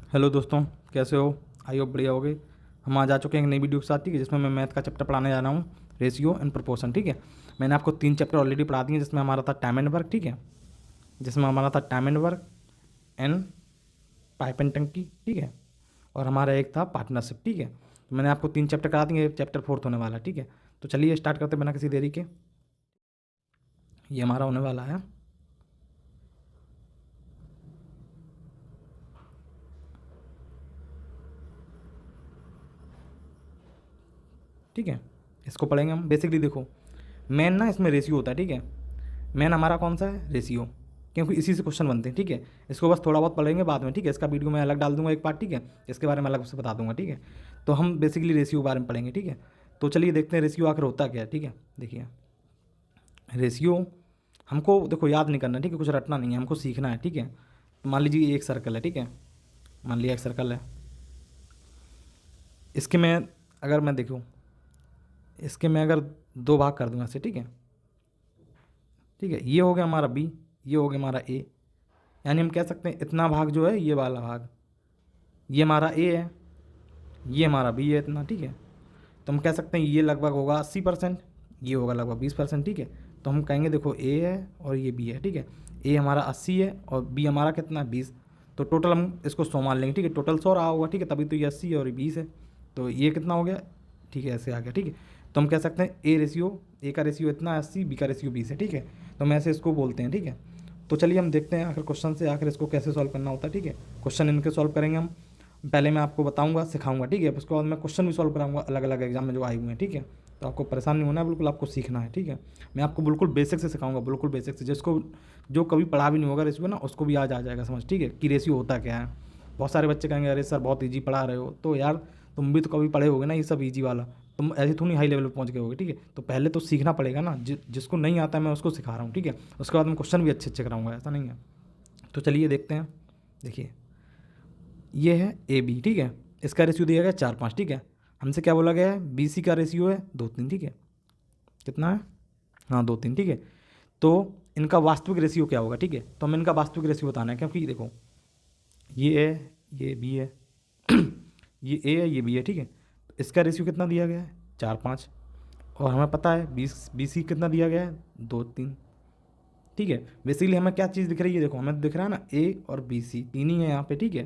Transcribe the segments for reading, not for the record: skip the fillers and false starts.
Hello दोस्तों, कैसे हो? आई होप बढ़िया हो गए। हम आज आ चुके हैं एक नई वीडियो के साथ, ठीक है, जिसमें मैं मैथ का चैप्टर पढ़ाने जा रहा हूँ, रेशियो एंड प्रोपोर्शन। ठीक है, मैंने आपको 3 चैप्टर ऑलरेडी पढ़ा दिए, जिसमें हमारा था टाइम एंड वर्क, ठीक है, जिसमें हमारा था time and work and pipe and टंकी, ठीक है, और हमारा एक था पार्टनरशिप। ठीक है, तो मैंने आपको 3 चैप्टर करा दिए, चैप्टर 4 होने वाला है। ठीक है, तो चलिए स्टार्ट करते बिना किसी देरी के। ये हमारा होने वाला है, ठीक है, इसको पढ़ेंगे हम। बेसिकली देखो, मेन ना इसमें रेशियो होता है, ठीक है, मेन हमारा कौन सा है? रेशियो, क्योंकि इसी से क्वेश्चन बनते हैं। ठीक है, इसको बस थोड़ा बहुत पढ़ेंगे बाद में, ठीक है, इसका वीडियो मैं अलग डाल दूंगा एक पार्ट, ठीक है, इसके बारे में अलग से बता दूंगा। ठीक है, तो हम बेसिकली रेशियो के बारे में पढ़ेंगे। ठीक है, तो चलिए देखते हैं रेशियो आखिर होता क्या है। ठीक है, देखिए रेशियो हमको देखो याद नहीं करना, ठीक है, कुछ रटना नहीं है, हमको सीखना है। ठीक है, तो मान लीजिए एक सर्कल है, ठीक है, मान लिया एक सर्कल है, इसके मैं अगर मैं देखूँ, इसके मैं अगर 2 भाग कर दूँगा ऐसे, ठीक है, ठीक है, ये हो गया हमारा बी, ये हो गया हमारा ए, यानी हम कह सकते हैं इतना भाग जो है, ये वाला भाग, ये हमारा ए है, ये हमारा बी है इतना। ठीक है, तो हम कह सकते हैं ये लगभग होगा 80%, ये होगा लगभग 20%। ठीक है, तो हम कहेंगे देखो ए है और ये बी है, ठीक है, ए हमारा 80 है और बी हमारा कितना है 20, तो टोटल हम इसको 100 मान लेंगे। ठीक है, टोटल 100 रहा होगा, ठीक है, तभी तो ये 80 है और ये 20 है, तो ये कितना हो गया? ठीक है, ऐसे आ गया। ठीक है, तो हम कह सकते हैं ए का रेशियो इतना है 80, बी का रेशियो 20 है। ठीक है, तो हम ऐसे इसको बोलते हैं। ठीक है, तो चलिए हम देखते हैं आखिर क्वेश्चन से आखिर इसको कैसे सॉल्व करना होता है। ठीक है, क्वेश्चन इनके सॉल्व करेंगे हम, पहले मैं आपको बताऊंगा, सिखाऊंगा। ठीक है, उसके बाद मैं क्वेश्चन भी सॉल्व कराऊंगा अलग अलग एग्जाम में जो आए हुए हैं। ठीक है, तो आपको परेशान नहीं होना है, बिल्कुल आपको सीखना है। ठीक है, मैं आपको बिल्कुल बेसिक से सिखाऊंगा, बिल्कुल बेसिक से, जिसको जो कभी पढ़ा भी नहीं होगा रेशियो ना, उसको भी आज आ जाएगा समझ। ठीक है, कि रेशियो होता क्या है। बहुत सारे बच्चे कहेंगे अरे सर बहुत ईजी पढ़ा रहे हो, तो यार तुम भी तो कभी पढ़े होगे ना ये सब ईजी वाला, तुम ऐसे थोड़ी हाई लेवल पर पहुंच गए होगे। ठीक है, तो पहले तो सीखना पड़ेगा ना, जिसको नहीं आता है मैं उसको सिखा रहा हूँ। ठीक है, उसके बाद मैं क्वेश्चन भी अच्छे अच्छे कराऊंगा, ऐसा नहीं है। तो चलिए देखते हैं। देखिए ये है ए बी, ठीक है, इसका रेशियो दिया गया 4-5। ठीक है, हमसे क्या बोला गया है? बी सी का रेशियो है 2-3। ठीक है, कितना है? हाँ 2-3। ठीक है, तो इनका वास्तविक रेशियो क्या होगा? ठीक है, तो हमें इनका वास्तविक रेशियो बताना है, क्योंकि देखो ये ए, ये बी है, ये ए है, ये बी है। ठीक है, तो इसका रेशियो कितना दिया गया है? 4-5, और हमें पता है बी सी कितना दिया गया है? 2-3। ठीक है, बेसिकली हमें क्या चीज़ दिख रही है? देखो हमें दिख रहा है ना, ए और बी सी तीन ही है यहाँ पे। ठीक है,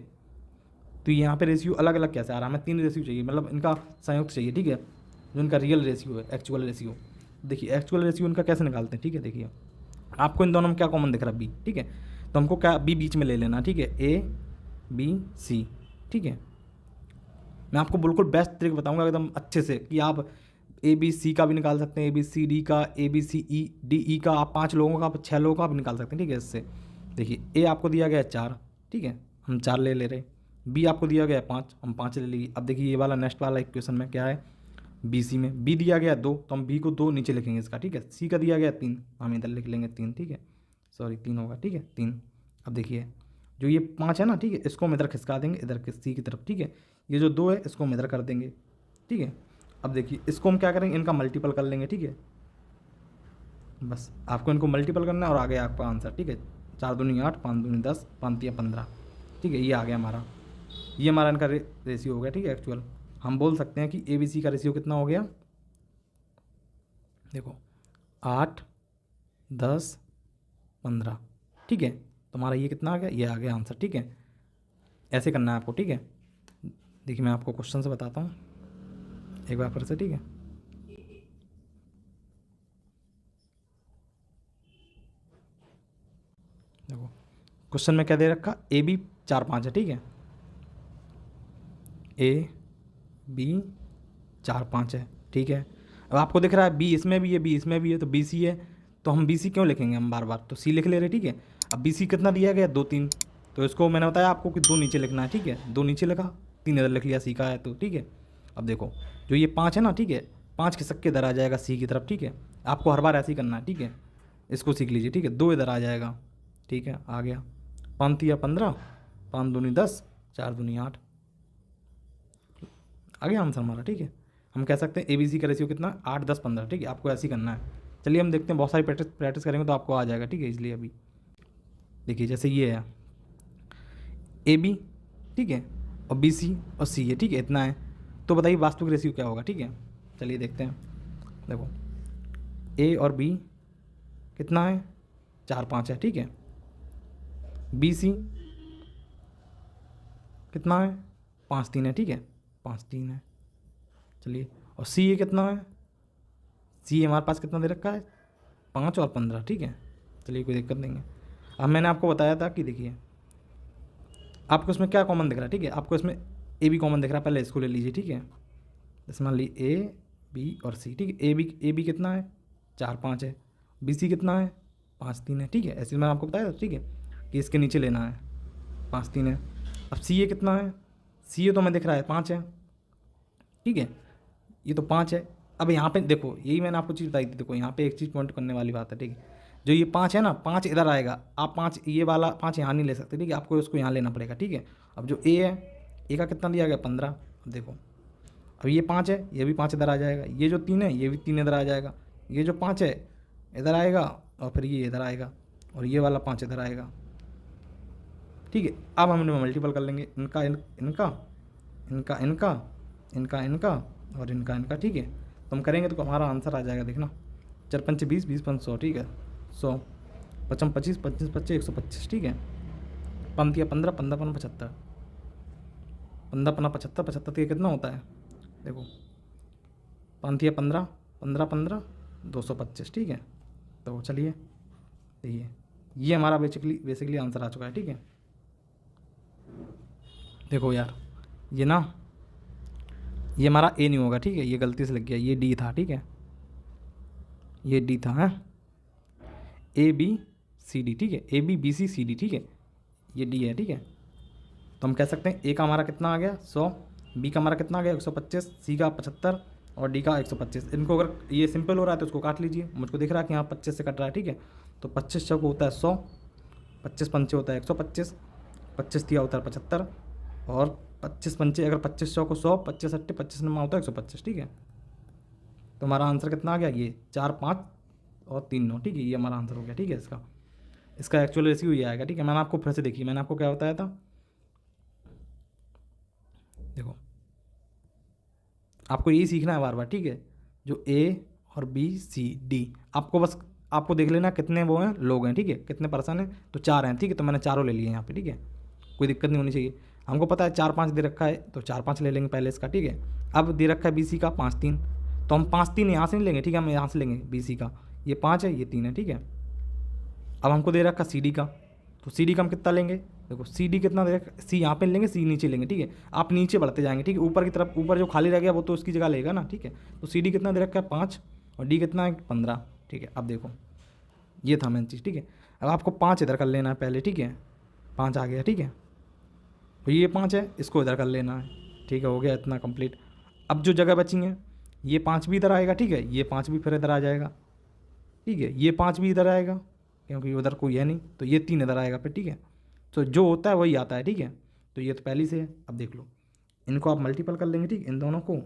तो यहाँ पे रेशियो अलग अलग कैसे आ रहा है? हमें 3 रेशियो चाहिए, मतलब इनका संयुक्त चाहिए। ठीक है, जो इनका रियल रेशियो है, एक्चुअल रेशियो। देखिए एक्चुअल रेशियो इनका कैसे निकालते हैं? ठीक है, देखिए आपको इन दोनों में क्या कॉमन दिख रहा है? बी। ठीक है, तो हमको क्या बी बीच में ले लेना। ठीक है, ए बी सी। ठीक है, मैं आपको बिल्कुल बेस्ट ट्रिक बताऊंगा एकदम अच्छे से, कि आप ए बी सी का भी निकाल सकते हैं, ए बी सी डी का, A B C E D E का, आप 5 लोगों का, आप 6 लोगों का भी निकाल सकते हैं। ठीक है, इससे देखिए ए आपको दिया गया है 4, ठीक है, हम 4 ले रहे, बी आपको दिया गया है 5, हम 5 ले लिए। अब देखिए ये वाला नेक्स्ट वाला इक्वेशन में क्या है? बी सी में बी दिया गया 2, तो हम बी को 2 नीचे लिखेंगे इसका। ठीक है, सी का दिया गया 3, हम इधर लिख लेंगे 3। ठीक है, सॉरी 3 होगा। ठीक है 3। अब देखिए जो ये 5 है ना, ठीक है, इसको हम इधर खिसका देंगे इधर के सी की तरफ। ठीक है, ये जो 2 है इसको हम इधर कर देंगे। ठीक है, अब देखिए इसको हम क्या करेंगे? इनका मल्टीपल कर लेंगे। ठीक है, बस आपको इनको मल्टीपल करना है और आ गया आपका आंसर। ठीक है, 4 दूनी 8, 5 दूनी 10, 5 तिया 15। ठीक है, ये आ गया हमारा, ये हमारा इनका रेशियो हो गया। ठीक है, एक्चुअल हम बोल सकते हैं कि ए बी सी का रेशियो कितना हो गया? देखो 8, 10, 15। ठीक है, तो हमारा ये कितना आ गया? ये आ गया आंसर। ठीक है, ऐसे करना है आपको। ठीक है, देखिए मैं आपको क्वेश्चन से बताता हूँ एक बार फिर से। ठीक है, देखो क्वेश्चन में क्या दे रखा? ए बी 4-5 है। ठीक है, ए बी 4-5 है। ठीक है, अब आपको दिख रहा है बी इसमें भी है, बी इसमें भी है, तो बी सी है, तो हम बी सी क्यों लिखेंगे? हम बार बार तो सी लिख ले रहे। ठीक है, अब बी सी कितना दिया गया? 2-3, तो इसको मैंने बताया आपको कि 2 नीचे लिखना है। ठीक है, 2 नीचे लिखा, 3 इधर लिख लिया, सी का है तो। ठीक है, अब देखो जो ये 5 है ना, ठीक है, 5 खिसक के इधर आ जाएगा सी की तरफ। ठीक है, आपको हर बार ऐसे ही करना है। ठीक है, इसको सीख लीजिए। ठीक है, 2 इधर आ जाएगा। ठीक है, आ गया 5 तिया 15, 5 दूनी 10, 4 दूनी 8, आ गया आंसर हमारा। ठीक है, हम कह सकते हैं ए बी सी का रेशियो कितना? 8, 10, 15। ठीक है, आपको ऐसे ही करना है। चलिए हम देखते हैं, बहुत सारी प्रैक्टिस प्रैक्टिस करेंगे तो आपको आ जाएगा। ठीक है, इसलिए अभी देखिए जैसे ये है ए बी, ठीक ठीक है, और BC और C है, ठीक है, इतना है। तो बताइए वास्तविक रेशियो क्या होगा, ठीक है। चलिए देखते हैं। देखो A और B कितना है, 4 5 है, ठीक है। BC कितना है, 5 3 है, ठीक है, 5 3 है। चलिए, और CA कितना है, CA हमारे पास कितना दे रखा है, 5 और 15, ठीक है। चलिए कोई दिक्कत नहीं है। अब मैंने आपको बताया था कि देखिए आपको इसमें क्या कॉमन दिख रहा है, ठीक है, आपको इसमें AB कॉमन दिख रहा है, पहले इसको ले लीजिए, ठीक है। इसमें मान लीजिए A B और C, ठीक है। AB कितना है, 4 5 है। BC कितना है, 5 3 है, ठीक है। ऐसे मैंने आपको बताया था, ठीक है, कि इसके नीचे लेना है, 5 3 है। अब CA कितना है, CA तो हमें दिख रहा है 5 है, ठीक है, ये तो 5 है। अब यहाँ पे देखो, यही मैंने आपको चीज़ बताई थी, देखो यहाँ पे एक चीज़ पॉइंट करने वाली बात है, ठीक है। जो ये 5 है ना, 5 इधर आएगा, आप 5 ये वाला 5 यहाँ नहीं ले सकते, ठीक है, आपको उसको यहाँ लेना पड़ेगा, ठीक है। अब जो A है, A का कितना दिया गया, 15। अब देखो, अब ये 5 है, ये भी 5 इधर आ जाएगा, ये जो 3 है ये भी 3 इधर आ जाएगा, ये जो 5 है इधर आएगा, और फिर ये इधर आएगा, और ये वाला 5 इधर आएगा, ठीक है। अब हम इनमें मल्टीपल कर लेंगे, इनका इनका इनका इनका इनका इनका और इनका इनका, ठीक है। तो हम करेंगे तो हमारा आंसर आ जाएगा, देखना, 4 5 20 20 5 100, ठीक है, 100 55 25 25 25 125, ठीक है। 5 15 15 15 75, 15 15 75 75 के कितना होता है, देखो 5 15 15 15 225, ठीक है। तो चलिए देखिए, ये हमारा बेसिकली आंसर आ चुका है, ठीक है। देखो यार, ये ना, ये हमारा A नहीं होगा, ठीक है, ये गलती से लग गया, ये D था, ठीक है, ये D था, है ABCD, ठीक है, ABBCCD, ठीक है, ये D है, ठीक है। तो हम कह सकते हैं A का हमारा कितना आ गया, 100, B का हमारा कितना आ गया, 125, C का 75 और D का 125। इनको अगर ये सिंपल हो रहा है तो उसको काट लीजिए, मुझको दिख रहा है कि यहाँ 25 से कट रहा है, ठीक है। तो 25 चौको होता है 100, 25 पंचे होता है 125, 25 तिया होता है 75, और 25 पंचे अगर 25 चौको 100, 25 अट्टे 25 नमा होता है 125, ठीक है। तो हमारा आंसर कितना आ गया, ये 4 5 और 3 9, ठीक है, ये हमारा आंसर हो गया, ठीक है। इसका एक्चुअल रेशियो ये आएगा, ठीक है। मैंने आपको फिर से देखिए, मैंने आपको क्या बताया था, देखो आपको यही सीखना है बार बार, ठीक है। जो A और B C D, आपको बस आपको देख लेना कितने वो हैं, लोग हैं, ठीक है, कितने पर्सन हैं, तो 4 हैं, ठीक है। तो मैंने चारों ले लिए यहाँ पे, ठीक है, कोई दिक्कत नहीं होनी चाहिए। हमको पता है 4 5 दे रखा है, तो 4 5 ले लेंगे पहले इसका, ठीक है। अब दे रखा है BC का 5 3, तो हम 5 3 यहाँ से नहीं लेंगे, ठीक है, हम यहाँ से लेंगे BC का, ये 5 है ये 3 है, ठीक है। अब हमको दे रखा CD का, तो CD का हम कितना लेंगे, देखो CD कितना दे रखा, C यहाँ पे लेंगे, C नीचे लेंगे, ठीक है। आप नीचे बढ़ते जाएंगे, ठीक है, ऊपर की तरफ, ऊपर जो खाली रह गया वो तो उसकी जगह लेगा ना, ठीक है। तो CD कितना दे रखा है, 5, और D कितना है, 15, ठीक है। अब देखो ये था मेन चीज़, ठीक है। अब आपको 5 इधर कर लेना है पहले, ठीक है, 5 आ गया, ठीक है। तो ये 5 है, इसको इधर कर लेना है, ठीक है, हो गया इतना कंप्लीट। अब जो जगह बची है, ये 5 भी इधर आएगा, ठीक है, ये 5 भी फिर इधर आ जाएगा, ठीक है, ये 5 भी इधर आएगा क्योंकि उधर कोई है नहीं, तो ये 3 इधर आएगा फिर, ठीक है। तो जो होता है वही आता है, ठीक है। तो ये तो पहले से है। अब देख लो, इनको आप मल्टीपल कर लेंगे, ठीक, इन दोनों को,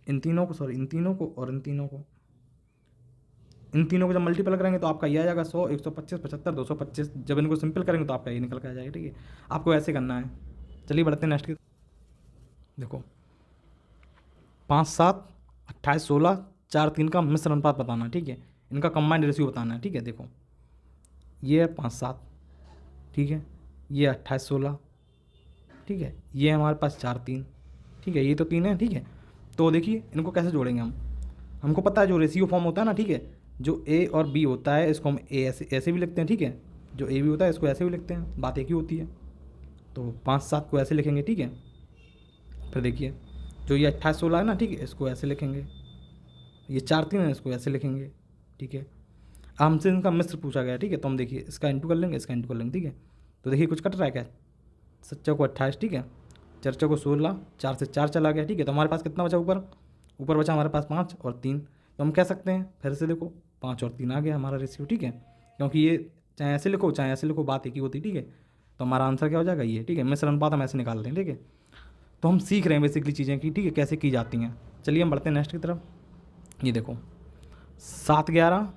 इन तीनों को, सॉरी इन तीनों को और इन तीनों को, इन तीनों को जब मल्टीपल करेंगे तो आपका ये आ जाएगा 100 125 75 225। जब इनको सिंपल करेंगे तो आपका ये निकल के आ जाएगा, ठीक है। आपको ऐसे करना है। चलिए बढ़ते हैं नेक्स्ट की। देखो 5 7 28 16 4 3 का मिश्र अनुपात बताना है, ठीक है, इनका कंबाइंड रेशियो बताना है, ठीक है। देखो ये है 5 7, ठीक है, ये 28 16, ठीक है, ये हमारे पास 4 3, ठीक है, ये तो 3 है, ठीक है। तो देखिए इनको कैसे जोड़ेंगे हम, हमको पता है जो रेशियो फॉर्म होता है ना, ठीक है, जो A और B होता है इसको हम A ऐसे भी लिखते हैं, ठीक है, जो A B होता है इसको ऐसे भी लिखते हैं, बात एक ही होती है। तो 5 7 को ऐसे लिखेंगे, ठीक है। फिर देखिए जो ये 28 16 है ना, ठीक है, इसको ऐसे लिखेंगे, ये 4 3 है, इसको ऐसे लिखेंगे, ठीक है। हमसे इनका मिश्र पूछा गया, ठीक है, तो हम देखिए इसका इंटू कर लेंगे, इसका इंटू कर लेंगे, ठीक है। तो देखिए कुछ कट रहा है क्या, 7 को 28, ठीक है, 4 को 16, 4 से 4 चला गया, ठीक है। तो हमारे पास कितना बचा, ऊपर बचा हमारे पास 5 और 3। तो हम कह सकते हैं फिर से, देखो 5 और 3 आ गया हमारा रेशियो, ठीक है, क्योंकि ये चाहे ऐसे लिखो चाहे ऐसे लिखो बात एक ही होती, ठीक है। तो हमारा आंसर क्या हो जाएगा, ये, ठीक है, मिश्र अनुपात हम ऐसे निकालते हैं, ठीक है। तो हम सीख रहे हैं बेसिकली चीज़ें कि, ठीक है, कैसे की जाती हैं। चलिए हम बढ़ते हैं नेक्स्ट की तरफ। ये देखो 7 11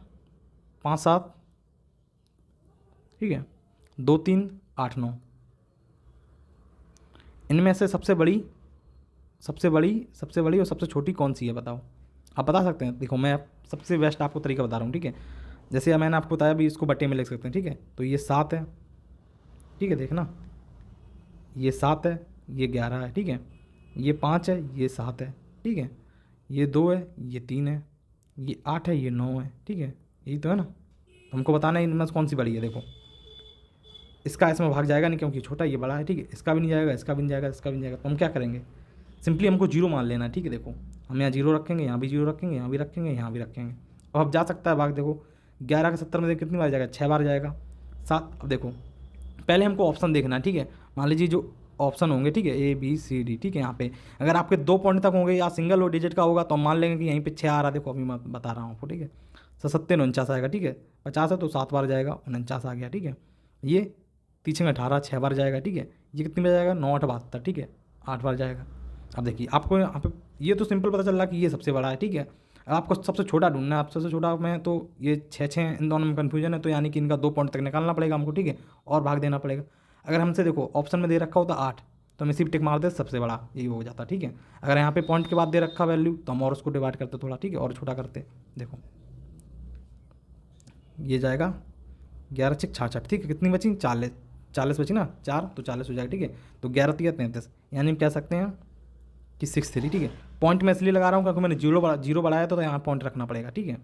5 7, ठीक है, 2 3 8 9, इनमें से सबसे बड़ी और सबसे छोटी कौन सी है बताओ? आप बता सकते हैं। देखो मैं सबसे बेस्ट आपको तरीका बता रहा हूँ, ठीक है। जैसे मैंने आपको बताया भी, इसको बटे में लिख सकते हैं, ठीक है। तो ये 7 है, ठीक है, देखना, ये 7 है, ये 11 है, ठीक है, ये 5 है, ये 7 है, ठीक है, ये 2 है, ये 3 है, ये 8 है, ये 9 है, ठीक है, यही तो है ना। तो हमको बताना है इनमें से कौन सी बड़ी है। देखो इसका इसमें भाग जाएगा नहीं क्योंकि छोटा, ये बड़ा है, ठीक है, इसका भी नहीं जाएगा, इसका भी नहीं जाएगा, इसका भी नहीं जाएगा। तो हम क्या करेंगे, सिंपली हमको जीरो मान लेना है, ठीक है। देखो हम यहाँ जीरो रखेंगे, यहाँ भी जीरो रखेंगे, यहाँ भी रखेंगे, यहाँ भी रखेंगे। अब जा सकता है भाग, देखो 11 का 70 में देखो कितनी बार जाएगा, 6 बार जाएगा। 7, अब देखो पहले हमको ऑप्शन देखना है, ठीक है। मान लीजिए जो ऑप्शन होंगे, ठीक है, A B C D, ठीक है। यहाँ पे अगर आपके 2 पॉइंट तक होंगे या सिंगल और डिजिट का होगा तो हम मान लेंगे कि यहीं पे 6 आ रहा है। देखो अभी मैं बता रहा हूँ आपको, ठीक है। 7 49 आएगा, ठीक है। 50 है तो 7 बार जाएगा, 49 आ गया, ठीक है। ये 3 18 6 बार जाएगा, ठीक है। ये कितनी बार जाएगा, 9 8 72, ठीक है, 8 बार जाएगा। अब देखिए आपको यहाँ पे ये तो सिंपल पता चल रहा है कि ये सबसे बड़ा है, ठीक है। अब आपको सबसे छोटा ढूंढना है। आप सबसे छोटा में तो ये 6 इन दोनों में कन्फ्यूजन है, तो यानी कि इनका 2 पॉइंट तक निकालना पड़ेगा हमको, ठीक है, और भाग देना पड़ेगा। अगर हमसे देखो ऑप्शन में दे रखा होता 8 तो हम इसी पे टिक मार दे, सबसे बड़ा यही हो जाता, ठीक है। अगर यहाँ पे पॉइंट के बाद दे रखा वैल्यू तो हम और उसको डिवाइड करते थोड़ा, ठीक है, और छोटा करते। देखो ये जाएगा 11 6 66, ठीक है। कितनी बची, 40 बची ना, 4 तो 40 हो जाएगा, ठीक है। तो 11 3 33, यानी हम कह सकते हैं कि 63, ठीक है। पॉइंट मैं इसलिए लगा रहा हूँ क्योंकि मैंने जीरो बढ़ाया तो यहाँ पॉइंट रखना पड़ेगा, ठीक है।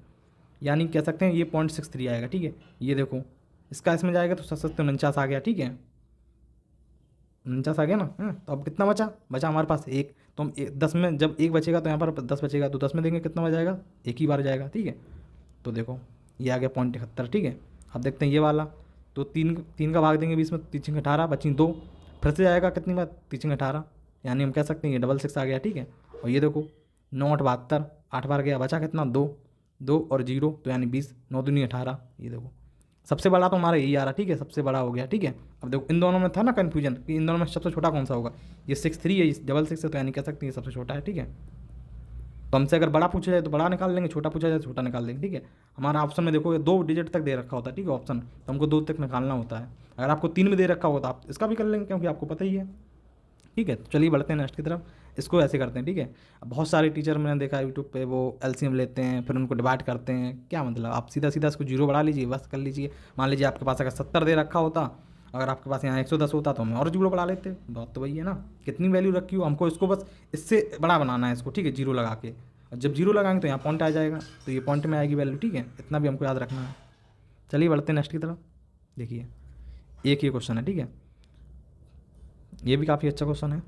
यानी कह सकते हैं ये 0.63 आएगा, ठीक है। ये देखो इसका इसमें जाएगा तो 49 आ गया, ठीक है, 49 आ गया ना। तो अब कितना बचा हमारे पास 1। तो हम 10 में जब 1 बचेगा तो यहाँ पर 10 बचेगा, तो 10 में देंगे कितना बच जाएगा, 1 ही बार जाएगा, ठीक है। तो देखो ये आ गया 0.71, ठीक है। अब देखते हैं ये वाला, तो 3 का भाग देंगे 20 में, 3 18 बची 2, फिर से जाएगा कितनी बार, 3 18, यानी हम कह सकते हैं ये 66 आ गया, ठीक है। और ये देखो 9 8 72, 8 बार गया, बचा कितना 2 और 0, तो यानी 20, 9 दूनी 18। ये देखो सबसे बड़ा तो हमारा यही आ रहा, ठीक है, सबसे बड़ा हो गया, ठीक है। अब देखो इन दोनों में था ना कन्फ्यूजन कि इन दोनों में सबसे छोटा कौन सा होगा, ये 63 है, ये 66 है, तो यानी कह सकते हैं ये सबसे छोटा है, ठीक है। तो हमसे अगर बड़ा पूछा जाए तो बड़ा निकाल लेंगे, छोटा पूछा जाए तो छोटा निकाल देंगे, ठीक है। हमारा ऑप्शन में देखो 2 डिजिट तक दे रखा होता है, ठीक है, ऑप्शन, तो हमको 2 तक निकालना होता है। अगर आपको 3 में दे रखा होता आप इसका भी कर लेंगे क्योंकि आपको पता ही है, ठीक है। तो चलिए बढ़ते हैं नेक्स्ट की तरफ। इसको ऐसे करते हैं, ठीक है। अब बहुत सारे टीचर मैंने देखा यूट्यूब पे, वो एलसीएम लेते हैं फिर उनको डिवाइड करते हैं। क्या मतलब, आप सीधा सीधा इसको जीरो बढ़ा लीजिए, बस कर लीजिए। मान लीजिए आपके पास अगर 70 दे रखा होता, अगर आपके पास यहाँ 110 होता तो हम और जीरो बढ़ा लेते। बात तो वही है ना, कितनी वैल्यू रखी हो, हमको इसको बस इससे बड़ा बनाना है इसको, ठीक है, जीरो लगा के। और जब जीरो लगाएंगे तो यहाँ पॉइंट आ जाएगा, तो ये पॉइंट में आएगी वैल्यू, ठीक है। इतना भी हमको याद रखना है। चलिए बढ़ते हैं नेक्स्ट की तरफ। देखिए एक ये क्वेश्चन है, ठीक है, ये भी काफ़ी अच्छा क्वेश्चन है।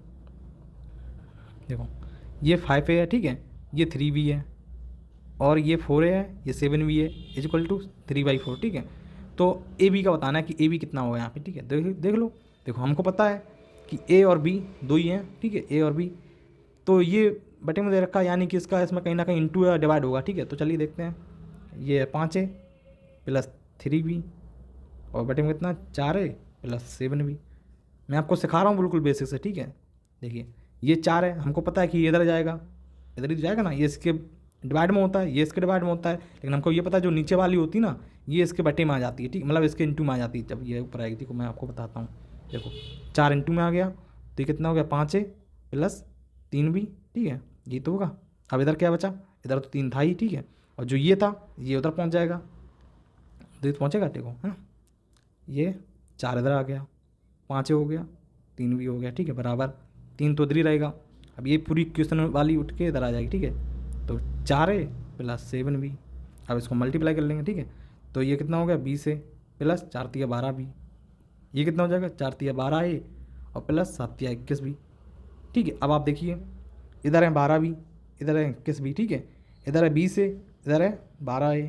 देखो ये 5a है, ठीक है, ये 3b है, और ये 4a है, ये 7b है, इज इक्वल टू 3/4, ठीक है। तो ए बी का बताना है कि ए बी कितना होगा यहाँ पे, ठीक है। देख लो, देखो हमको पता है कि ए और बी 2 ही हैं, ठीक है, ए और बी। तो ये बटे में दे रखा है, यानी कि इसका इसमें कहीं ना कहीं इंटू या डिवाइड होगा, ठीक है। तो चलिए देखते हैं, ये 5a प्लस 3b, और बटे में कितना 4a प्लस 7b। मैं आपको सिखा रहा हूँ बिल्कुल बेसिक से, ठीक है। देखिए ये 4 है, हमको पता है कि ये इधर जाएगा, इधर ही जाएगा ना, ये इसके डिवाइड में होता है, ये इसके डिवाइड में होता है, लेकिन हमको ये पता है जो नीचे वाली होती है ना, ये इसके बटे में आ जाती है, ठीक, मतलब इसके इंटू में आ जाती है जब ये ऊपर आएगी। देखो मैं आपको बताता हूँ, देखो 4 इंटू में आ गया, तो ये कितना हो गया 5a प्लस 3b, ठीक है, ये तो होगा। अब इधर क्या बचा, इधर तो 3 था ही, ठीक है, और जो ये था ये उधर पहुँच जाएगा, तो ये पहुँचेगा, देखो है, ये 4 इधर आ गया, 5a हो गया, 3b हो गया, ठीक है, बराबर 3 तो इधर ही रहेगा। अब ये पूरी क्वेश्चन वाली उठ के इधर आ जाएगी, ठीक है। तो 4a प्लस 7b, अब इसको मल्टीप्लाई कर लेंगे, ठीक है। तो ये कितना हो गया 20a प्लस 4 तिया 12b, ये कितना हो जाएगा 4 तिया 12a और प्लस 7 तिया 21b, ठीक है। अब आप देखिए इधर है 12b, इधर है 21b, ठीक है, इधर है 20a, इधर है 12a,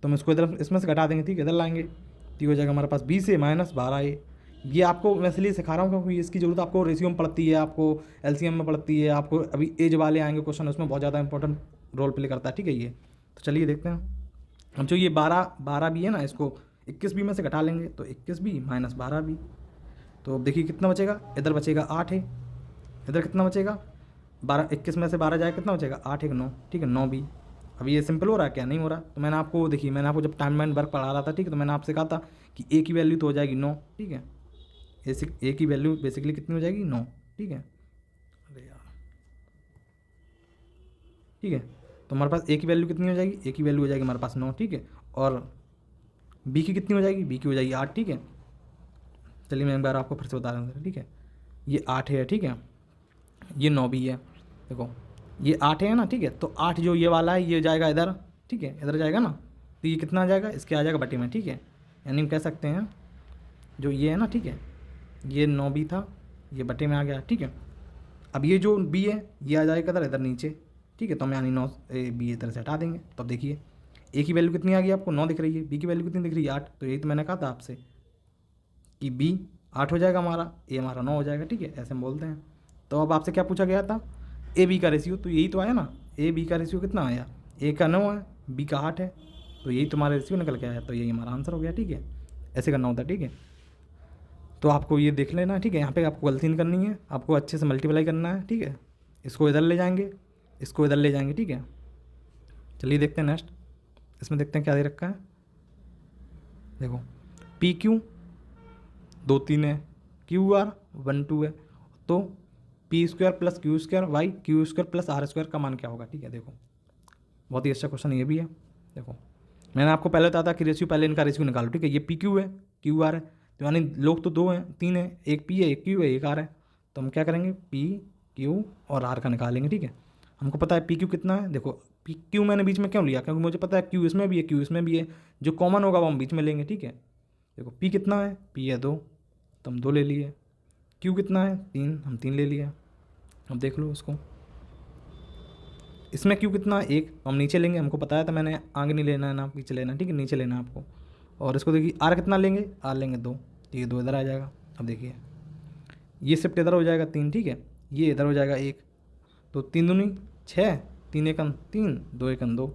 तो हम इसको इधर इसमें से घटा देंगे, ठीक है, इधर लाएंगे तो हो जाएगा हमारे पास 20a माइनस 12a। ये आपको मैं इसलिए सिखा रहा हूँ क्योंकि इसकी ज़रूरत आपको रेशियो में पड़ती है, आपको एलसीएम में पड़ती है, आपको अभी एज वाले आएंगे क्वेश्चन, उसमें बहुत ज़्यादा इंपॉर्टेंट रोल प्ले करता है, ठीक है। ये तो चलिए देखते हैं। अब जो ये 12 भी है ना, इसको 21b में से घटा लेंगे, तो 21b माइनस 12b, तो देखिए कितना बचेगा, इधर बचेगा 8 है, इधर कितना बचेगा 21 में से 12 जाए कितना बचेगा 8 1 9, ठीक है, 9b। अब ये सिंपल हो रहा है क्या, नहीं हो रहा। तो मैंने आपको देखिए, मैंने आपको जब टाइम एंड वर्क पढ़ा रहा था, ठीक है, तो मैंने आपसे कहा था कि ए की वैल्यू तो हो जाएगी 9, ठीक है, ए की वैल्यू बेसिकली कितनी हो जाएगी 9, ठीक है। अरे यार, ठीक है। तो हमारे पास ए की वैल्यू कितनी हो जाएगी, ए की वैल्यू हो जाएगी हमारे पास 9, ठीक है। और बी की कितनी हो जाएगी, बी की हो जाएगी 8, ठीक है। चलिए मैं एक बार आपको फिर से बता रहा हूँ, ठीक है। ये 8 है, ठीक है। ये 9 भी है, देखो ये 8 है ना, ठीक है। तो 8 जो ये वाला है ये जाएगा इधर, ठीक है, इधर जाएगा ना। तो ये कितना आ जाएगा, इसके आ जाएगा बटे में, ठीक है। यानी हम कह सकते हैं जो ये है ना, ठीक है, ये 9 बी था, ये बटे में आ गया, ठीक है। अब ये जो बी है ये आ जाएगा इधर, इधर नीचे, ठीक है। तो हम यानी 9 बी इधर से हटा देंगे। तो अब देखिए ए की वैल्यू कितनी आ गई आपको, 9 दिख रही है, बी की वैल्यू कितनी दिख रही है, 8। तो यही तो मैंने कहा था आपसे कि बी 8 हो जाएगा हमारा, ए हमारा 9 हो जाएगा, ठीक है। ऐसे हम बोलते हैं। तो अब आपसे क्या पूछा गया था, ए बी का रेशियो, तो यही तो आया ना, ए बी का रेशियो कितना आया, ए का 9 है, बी का 8 है, तो यही तुम्हारा रेशियो निकल के आया। तो यही हमारा आंसर हो गया, ठीक है। ऐसे करना होता है, ठीक है। तो आपको ये देख लेना है, ठीक है। यहाँ पे आपको गलती नहीं करनी है, आपको अच्छे से मल्टीप्लाई करना है, ठीक है। इसको इधर ले जाएंगे, इसको इधर ले जाएंगे, ठीक है। चलिए देखते हैं नेक्स्ट, इसमें देखते हैं क्या दे रखा है। देखो पी क्यू 2 3 है, क्यू आर 1 2 है, तो P square plus Q square by Q square plus R square का मान क्या होगा, ठीक है। देखो बहुत ही अच्छा क्वेश्चन ये भी है। देखो मैंने आपको पहले बताया था कि रेशियो, पहले इनका रेशियो निकालो, ठीक है। ये पी क्यू है, क्यू आर है, तो यानी लोग तो 2 हैं, 3 है, एक पी है, एक क्यू है, एक आर है। तो हम क्या करेंगे, पी क्यू और आर का निकालेंगे, ठीक है। हमको पता है पी क्यू कितना है, देखो पी क्यू मैंने बीच में क्यों लिया, क्योंकि मुझे पता है क्यू इसमें भी है, क्यू इसमें भी है, जो कॉमन होगा वो हम बीच में लेंगे, ठीक है। देखो पी कितना है, पी है 2, तो हम 2 ले लिए। क्यू कितना है 3, हम 3 ले लिए। अब देख लो इसको, इसमें क्यू कितना है 1, तो हम नीचे लेंगे, हमको बताया था मैंने, आगे नहीं लेना है ना पीछे लेना है, ठीक है, नीचे लेना है आपको। और इसको देखिए आर कितना लेंगे, आर लेंगे 2, तो ये 2 इधर आ जाएगा। अब देखिए ये शिफ्ट इधर हो जाएगा 3, ठीक है, ये इधर हो जाएगा 1, तो 3 दूनी 6, 3 एकम 3, 2 एकम 2।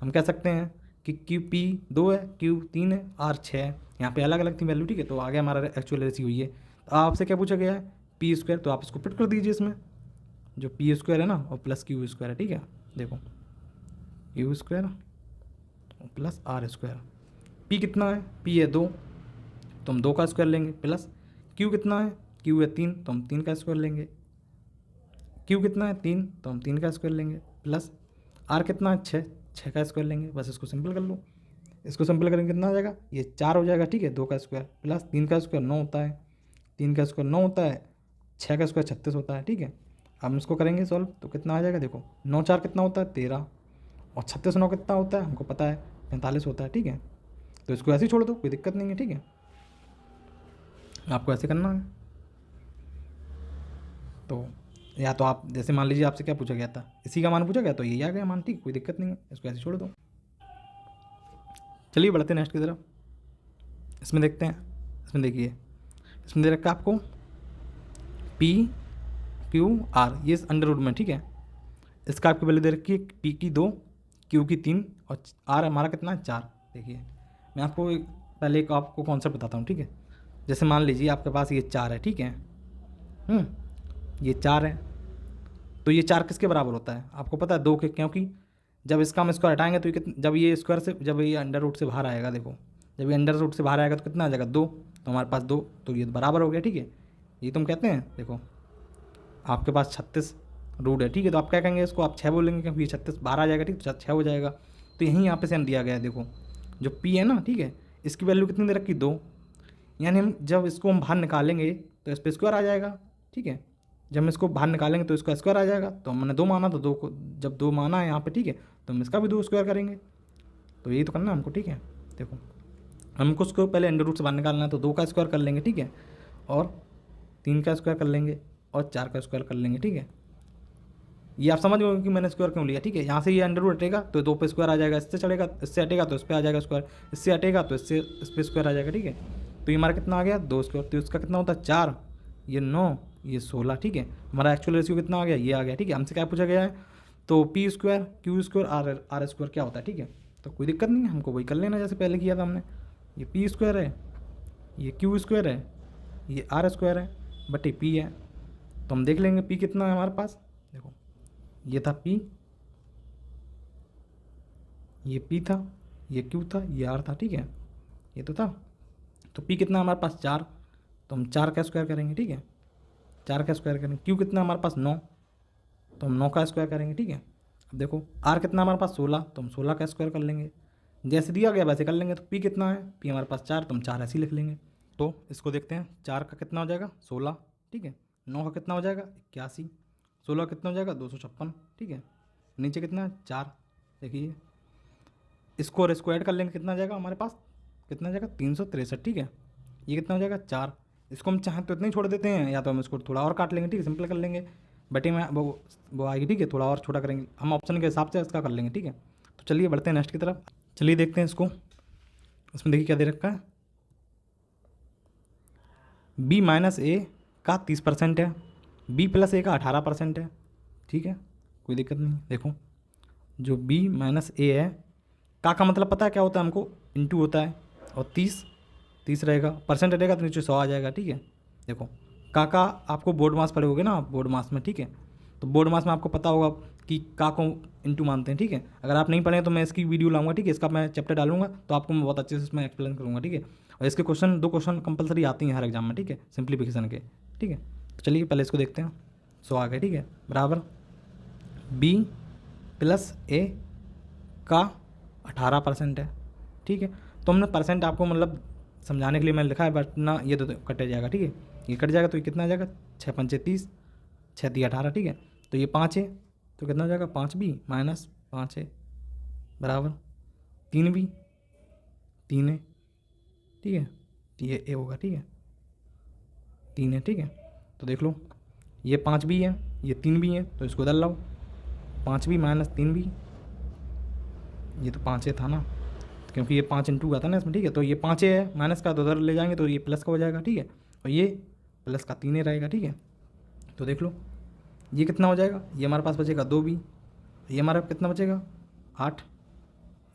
हम कह सकते हैं कि क्यू पी 2 है, क्यू 3 है, आर 6 है। यहाँ पे अलग अलग थी वैल्यू, ठीक है। तो आगे हमारा एक्चुअल रेशियो हुई है। तो आपसे क्या पूछा गया है, पी स्क्वायर, तो आप इसको फिट कर दीजिए इसमें, जो पी स्क्वायर है ना और प्लस क्यू स्क्वायर है, ठीक है। देखो Q square plus R square, P कितना है, पी है 2, तो हम 2 का स्क्वायर लेंगे, प्लस क्यू कितना है, क्यू है 3, तो हम 3 का स्क्वायर लेंगे। क्यू कितना है 3, तो हम 3 का स्क्वायर लेंगे, प्लस आर कितना है 6, 6 का स्क्वायर लेंगे। बस इसको सिंपल कर लो, इसको सिंपल करेंगे कितना आ जाएगा, ये 4 हो जाएगा, ठीक है। 2 का स्क्वायर प्लस 3 का स्क्वायर 9 होता है, 3 का स्क्वायर 9 होता है, 6 का स्क्वायर 36 होता है, ठीक है। हम इसको करेंगे सॉल्व, तो कितना आ जाएगा, देखो 9 4 कितना होता है 13, और 36 9 कितना होता है हमको पता है 45 होता है, ठीक है। तो इसको ऐसे ही छोड़ दो, कोई दिक्कत नहीं है, ठीक है। आपको ऐसे करना है। तो या तो आप जैसे मान लीजिए आपसे क्या पूछा गया था, इसी का मान पूछा गया, तो यही आ गया मान, ठीक, कोई दिक्कत नहीं है, इसको ऐसे छोड़ दो। चलिए बढ़ते हैं नेक्स्ट की तरफ। इसमें देखते हैं, इसमें देखिए, इसमें दे रखा है आपको पी क्यू आर, ये अंडर रूट में, ठीक है। इसका आपकी वैल्यू दे रखी है पी की 2, क्यू की 3, और आर हमारा कितना है 4। देखिए मैं आपको पहले एक आपको कॉन्सेप्ट बताता हूँ, ठीक है। जैसे मान लीजिए आपके पास ये 4 है, ठीक है, ये 4 है, तो ये 4 किसके बराबर होता है आपको पता है, 2 के, क्योंकि जब इसका हम स्क्वायर हटाएंगे तो ये जब ये स्क्वायर से, जब ये अंडर रूट से बाहर आएगा, देखो जब ये अंडर रूट से बाहर आएगा तो कितना आ जाएगा 2, तो हमारे पास 2, तो ये बराबर हो गया, ठीक है। ये तुम कहते हैं, देखो आपके पास 36 रूट है, ठीक है, तो आप क्या कहेंगे इसको, आप 6 बोलेंगे, क्योंकि ये 36 बाहर आ जाएगा, ठीक, तो 6 हो जाएगा। तो यहीं यहाँ पे सेम दिया गया है, देखो जो पी है ना, ठीक है, इसकी वैल्यू कितनी दे रखी 2, यानी हम जब इसको हम बाहर निकालेंगे तो इस पर स्क्वायर आ जाएगा, ठीक है। जब हम इसको बाहर निकालेंगे तो इसका स्क्वायर आ जाएगा, तो हमने 2 माना, तो 2 को जब 2 माना है यहाँ पे, ठीक है, तो हम इसका भी 2 स्क्वायर करेंगे। तो यही तो करना है हमको, ठीक है। देखो हमको उसको पहले अंडर रूट से बाहर निकालना है, तो 2 का स्क्वायर कर लेंगे, ठीक है, और 3 का स्क्वायर कर लेंगे, और 4 का स्क्वायर कर लेंगे, ठीक है। ये आप समझ गए कि मैंने स्क्वायर क्यों लिया, ठीक है। यहाँ से ये अंडर रूट हटेगा तो 2 पे स्क्वायर आ जाएगा, इससे चढ़ेगा, इससे हटेगा तो इस पर आ जाएगा स्क्वायर, इससे हटेगा तो इससे इस पर स्क्वायर आ जाएगा, ठीक है। तो ये हमारा कितना आ गया 2 स्क्वायर, तो इसका कितना होता है 4, ये 9, ये 16, ठीक है। हमारा एक्चुअल रेशियो कितना आ गया, ये आ गया, ठीक है। हमसे क्या पूछा गया है, तो P square Q square R square क्या होता है, ठीक है। तो कोई दिक्कत नहीं है, हमको वही कर लेना जैसे पहले किया था हमने। ये पी स्क्वायर है, ये क्यू स्क्वायर है, ये आर स्क्वायर है, बट ये पी है, तो हम देख लेंगे पी कितना है हमारे पास। देखो ये था पी, ये पी था, ये क्यू था, ये आर था, ठीक है, ये तो था। तो पी कितना हमारे पास 4, तो हम 4 का स्क्वायर करेंगे, ठीक है। 4 का स्क्वायर करेंगे। क्यू कितना हमारे पास 9, तो हम 9 का स्क्वायर करेंगे, ठीक है। अब देखो आर कितना हमारे पास 16, तो हम 16 का स्क्वायर कर लेंगे। जैसे दिया गया वैसे कर लेंगे। तो पी कितना है, पी हमारे पास 4, तो हम 4 ऐसे ही लिख लेंगे। तो इसको देखते हैं, 4 का कितना हो जाएगा 16, ठीक है। 9 का कितना हो जाएगा 81, 16 कितना हो जाएगा 256, ठीक है। नीचे कितना है 4, देखिए इसको और इसको ऐड कर लेंगे, कितना आ जाएगा हमारे पास, कितना आ जाएगा 363, ठीक है। ये कितना हो जाएगा 4, इसको हम चाहें तो इतना ही छोड़ देते हैं, या तो हम इसको थोड़ा और काट लेंगे, ठीक है, सिंपल कर लेंगे। बटे में वो आएगी, ठीक है, थोड़ा और छोटा करेंगे हम, ऑप्शन के हिसाब से इसका कर लेंगे, ठीक है। तो चलिए बढ़ते हैं नेक्स्ट की तरफ। चलिए देखते हैं इसको, इसमें देखिए क्या दे रखा है, b माइनस ए का 30% है, b प्लस ए का 18% है, ठीक है, कोई दिक्कत नहीं। देखो जो b माइनस ए है, का मतलब पता है क्या होता है हमको, इंटू होता है, और 30 रहेगा, परसेंट रहेगा तो नीचे 100 आ जाएगा, ठीक है। देखो का आपको बोर्ड मास पढ़े होगे ना, बोर्ड मास में, ठीक है। तो बोर्ड मास में आपको पता होगा कि का को इंटू मानते हैं, ठीक है। अगर आप नहीं पढ़े तो मैं इसकी वीडियो लाऊंगा, ठीक है, इसका मैं चैप्टर डालूंगा, तो आपको मैं बहुत अच्छे से इसमें एक्सप्लेन करूँगा, ठीक है। और इसके क्वेश्चन 2 क्वेश्चन कंपलसरी आती हैं हर एग्जाम में, ठीक है, सिंप्लीफिकेशन के, ठीक है। तो चलिए पहले इसको देखते हैं। 100 आ गए, ठीक है, बराबर b प्लस ए का 18% है, ठीक है। तो हमने परसेंट आपको मतलब समझाने के लिए मैंने लिखा है, बट ना ये तो कट जाएगा, ठीक है, ये कट जाएगा तो ये कितना आ जाएगा 6 पंचे 30, 6 × 18, ठीक है। तो ये 5 है, तो कितना हो जाएगा 5b माइनस 5 है बराबर 3b, 3 है, ठीक है, ये ए होगा, ठीक है, 3 है, ठीक है। तो देख लो ये 5b है, ये 3b है, तो इसको उधर लाओ, 5b माइनस 3b, ये तो 5 था ना, क्योंकि ये 5 इंटू का था ना इसमें, ठीक है। तो ये 5 है, माइनस का तो उधर ले जाएंगे तो ये प्लस का हो जाएगा, ठीक है, और ये प्लस का 3 रहेगा, ठीक है। तो देख लो ये कितना हो जाएगा, ये हमारे पास बचेगा 2b, ये हमारा कितना बचेगा 8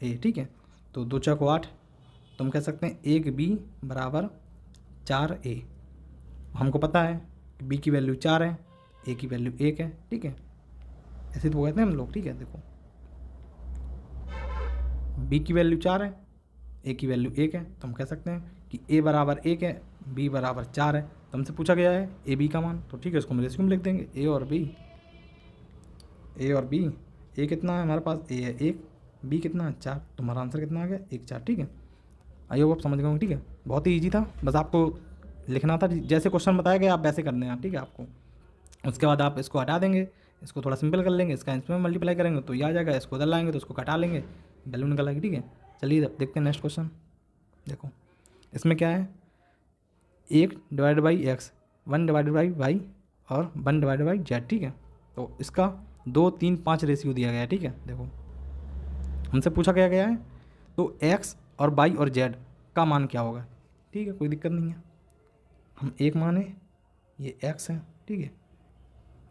ए, ठीक है। तो 2 4 को 8, तो हम कह सकते हैं 1b बराबर 4a। हमको पता है कि b की वैल्यू 4 है, a की वैल्यू 1 है, ठीक है, ऐसे तो कहते हैं हम लोग, ठीक है। देखो b की वैल्यू 4 है, a की वैल्यू 1 है, तो हम कह सकते हैं कि a बराबर 1 है, b बराबर 4 है। तो हमसे पूछा गया है a b का मान, तो ठीक है, इसको हम रेशियो में लिख देंगे, a और b। a कितना है हमारे पास, a है 1, b कितना है 4, तो हमारा आंसर कितना आ गया 1 4, ठीक है। आई होप आप समझ गए होंगे, ठीक है, बहुत ही ईजी था, बस आपको लिखना था, जैसे क्वेश्चन बताया गया आप वैसे करने हैं, ठीक है आपको। उसके बाद आप इसको हटा देंगे, इसको थोड़ा सिंपल कर लेंगे, इसका इसमें मल्टीप्लाई करेंगे तो ये आ जाएगा, इसको उधर लाएंगे तो उसको कटा लेंगे, वैल्यू निकल आएगी, ठीक है। चलिए देखते हैं नेक्स्ट क्वेश्चन। देखो इसमें क्या है, 1 divide by X, 1 divide by Y और 1 डिवाइड बाई जेड, ठीक है। तो इसका 2 3 5 रेशियो दिया गया है, ठीक है। देखो हमसे पूछा गया है, तो एक्स और वाई और जेड का मान क्या होगा, ठीक है, कोई दिक्कत नहीं है। हम एक माने ये एक्स है, ठीक है,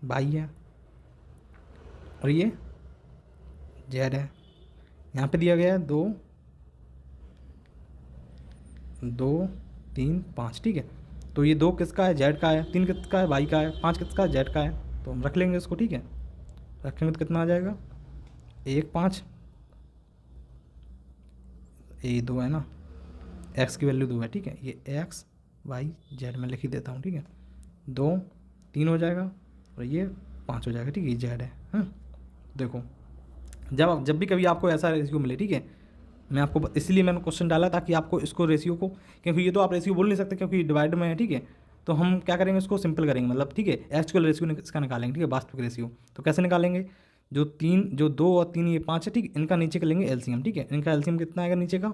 वाई है और ये जेड है। यहाँ पे दिया गया है 2 2 3 5, ठीक है। तो ये 2 किसका है, जेड का है, 3 किसका है, वाई का है, 5 किसका है, जेड का है। तो हम रख लेंगे इसको, ठीक है, रखेंगे तो कितना आ जाएगा 1 5, ये 2 है ना, एक्स की वैल्यू 2 है, ठीक है, ये एक्स वाई जेड में लिख ही देता हूँ, ठीक है। 2 3 हो जाएगा और ये 5 हो जाएगा, ठीक है, ये जेड है। हाँ देखो जब भी कभी आपको ऐसा रेशियो मिले, ठीक है, मैं आपको इसलिए मैंने क्वेश्चन डाला ताकि आपको इसको रेशियो को, क्योंकि ये तो आप रेशियो बोल नहीं सकते क्योंकि डिवाइड में है, ठीक है। तो हम क्या करेंगे, इसको सिंपल करेंगे, मतलब ठीक है, एक्चुअल रेशियो इसका निकालेंगे, ठीक है, वास्तविक रेशियो। तो कैसे निकालेंगे, जो 2 और 3 ये 5 है, ठीक है, इनका नीचे कर लेंगे एलसीएम, ठीक है। इनका एलसीएम कितना आएगा नीचे का,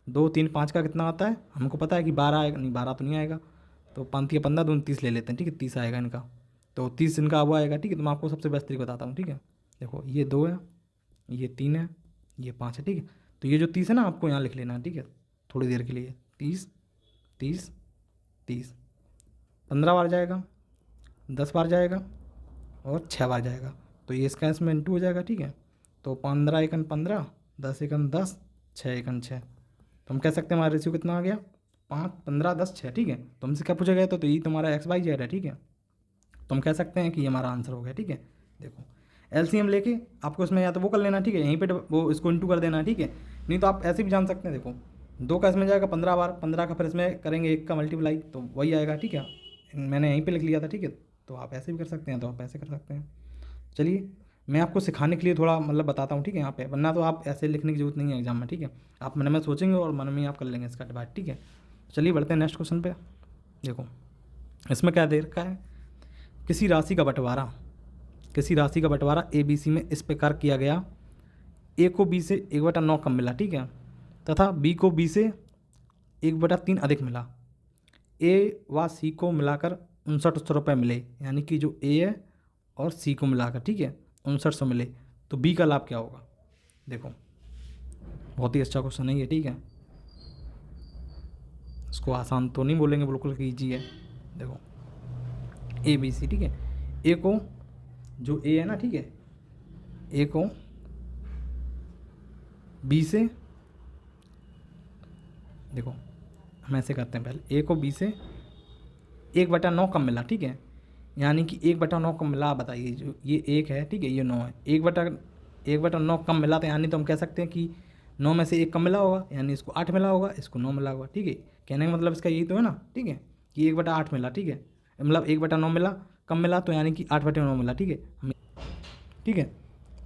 2 3 5 का कितना आता है, हमको पता है कि 12 आएगा, नहीं 12 तो नहीं आएगा, तो 5 या 15 2 30 ले लेते हैं, ठीक है, 30 आएगा इनका, तो 30 इनका वो आएगा, ठीक है। तो मैं आपको सबसे बेस्ट तरीका बताता हूँ, ठीक है। देखो ये 2 है, ये 3 है, ये 5 है, ठीक है। तो ये जो 30 है ना, आपको यहाँ लिख लेना है, ठीक है, थोड़ी देर के लिए, 30 30 30 15 बार जाएगा, 10 बार जाएगा और 6 बार जाएगा, तो ये इसका इसमें इंटू हो जाएगा, ठीक है। तो 15 एकन 15, 10 एकन 10, 6 एकन 6, तो हम कह सकते हैं हमारा रेशियो कितना आ गया 5 15 10 6, ठीक है। तो हमसे क्या पूछा गया, तो ये तुम्हारा एक्स वाई जेड है, ठीक है। तो हम कह सकते हैं कि ये हमारा आंसर हो गया, ठीक है। देखो एलसीएम लेके आपको इसमें या तो वो कर लेना, ठीक है, यहीं पे वो इसको इंटू कर देना, ठीक है, नहीं तो आप ऐसे भी जान सकते हैं। देखो 2 का इसमें जाएगा 15 बार, 15 का फिर इसमें करेंगे 1 का मल्टीप्लाई, तो वही आएगा, ठीक है, मैंने यहीं पे लिख लिया था, ठीक है। तो आप ऐसे भी कर सकते हैं, तो आप ऐसे कर सकते हैं। चलिए मैं आपको सिखाने के लिए थोड़ा मतलब बताता हूँ, ठीक है, यहाँ पे, वरना तो आप ऐसे लिखने की जरूरत नहीं है एग्जाम में, ठीक है। आप मन में सोचेंगे और मन में ही आप कर लेंगे इसका डिवाइड, ठीक है। चलिए बढ़ते हैं नेक्स्ट क्वेश्चन पे। देखो इसमें क्या दे रखा है, किसी राशि का बंटवारा ए बी सी में इस प्रकार किया गया, ए को बी से 1/9 कम मिला, ठीक है, तथा बी को बी से 1/3 अधिक मिला। ए व सी को मिलाकर 5900 रुपये मिले, यानी कि जो ए है और सी को मिलाकर, ठीक है, 5900 मिले, तो बी का लाभ क्या होगा। देखो बहुत ही अच्छा क्वेश्चन है ये, ठीक है, इसको आसान तो नहीं बोलेंगे, बिल्कुल ईजी है। देखो ए बी सी, ठीक है, ए को, जो ए है ना, ठीक है, ए को बी से, देखो हम ऐसे करते हैं, पहले ए को बी से 1/9 कम मिला, ठीक है, यानी कि 1/9 कम मिला। आप बताइए, जो ये 1 है, ठीक है, ये 9 है, 1/9 कम मिला, तो यानी तो हम कह सकते हैं कि 9 में से 1 कम मिला होगा, यानी इसको 8 मिला होगा, इसको 9 मिला होगा, ठीक है। कहने का मतलब इसका यही तो है ना, ठीक है, कि 1/8 मिला, ठीक है, मतलब 1/9 मिला, कम मिला, तो यानी कि 8/9 मिला, ठीक है हमें, ठीक है।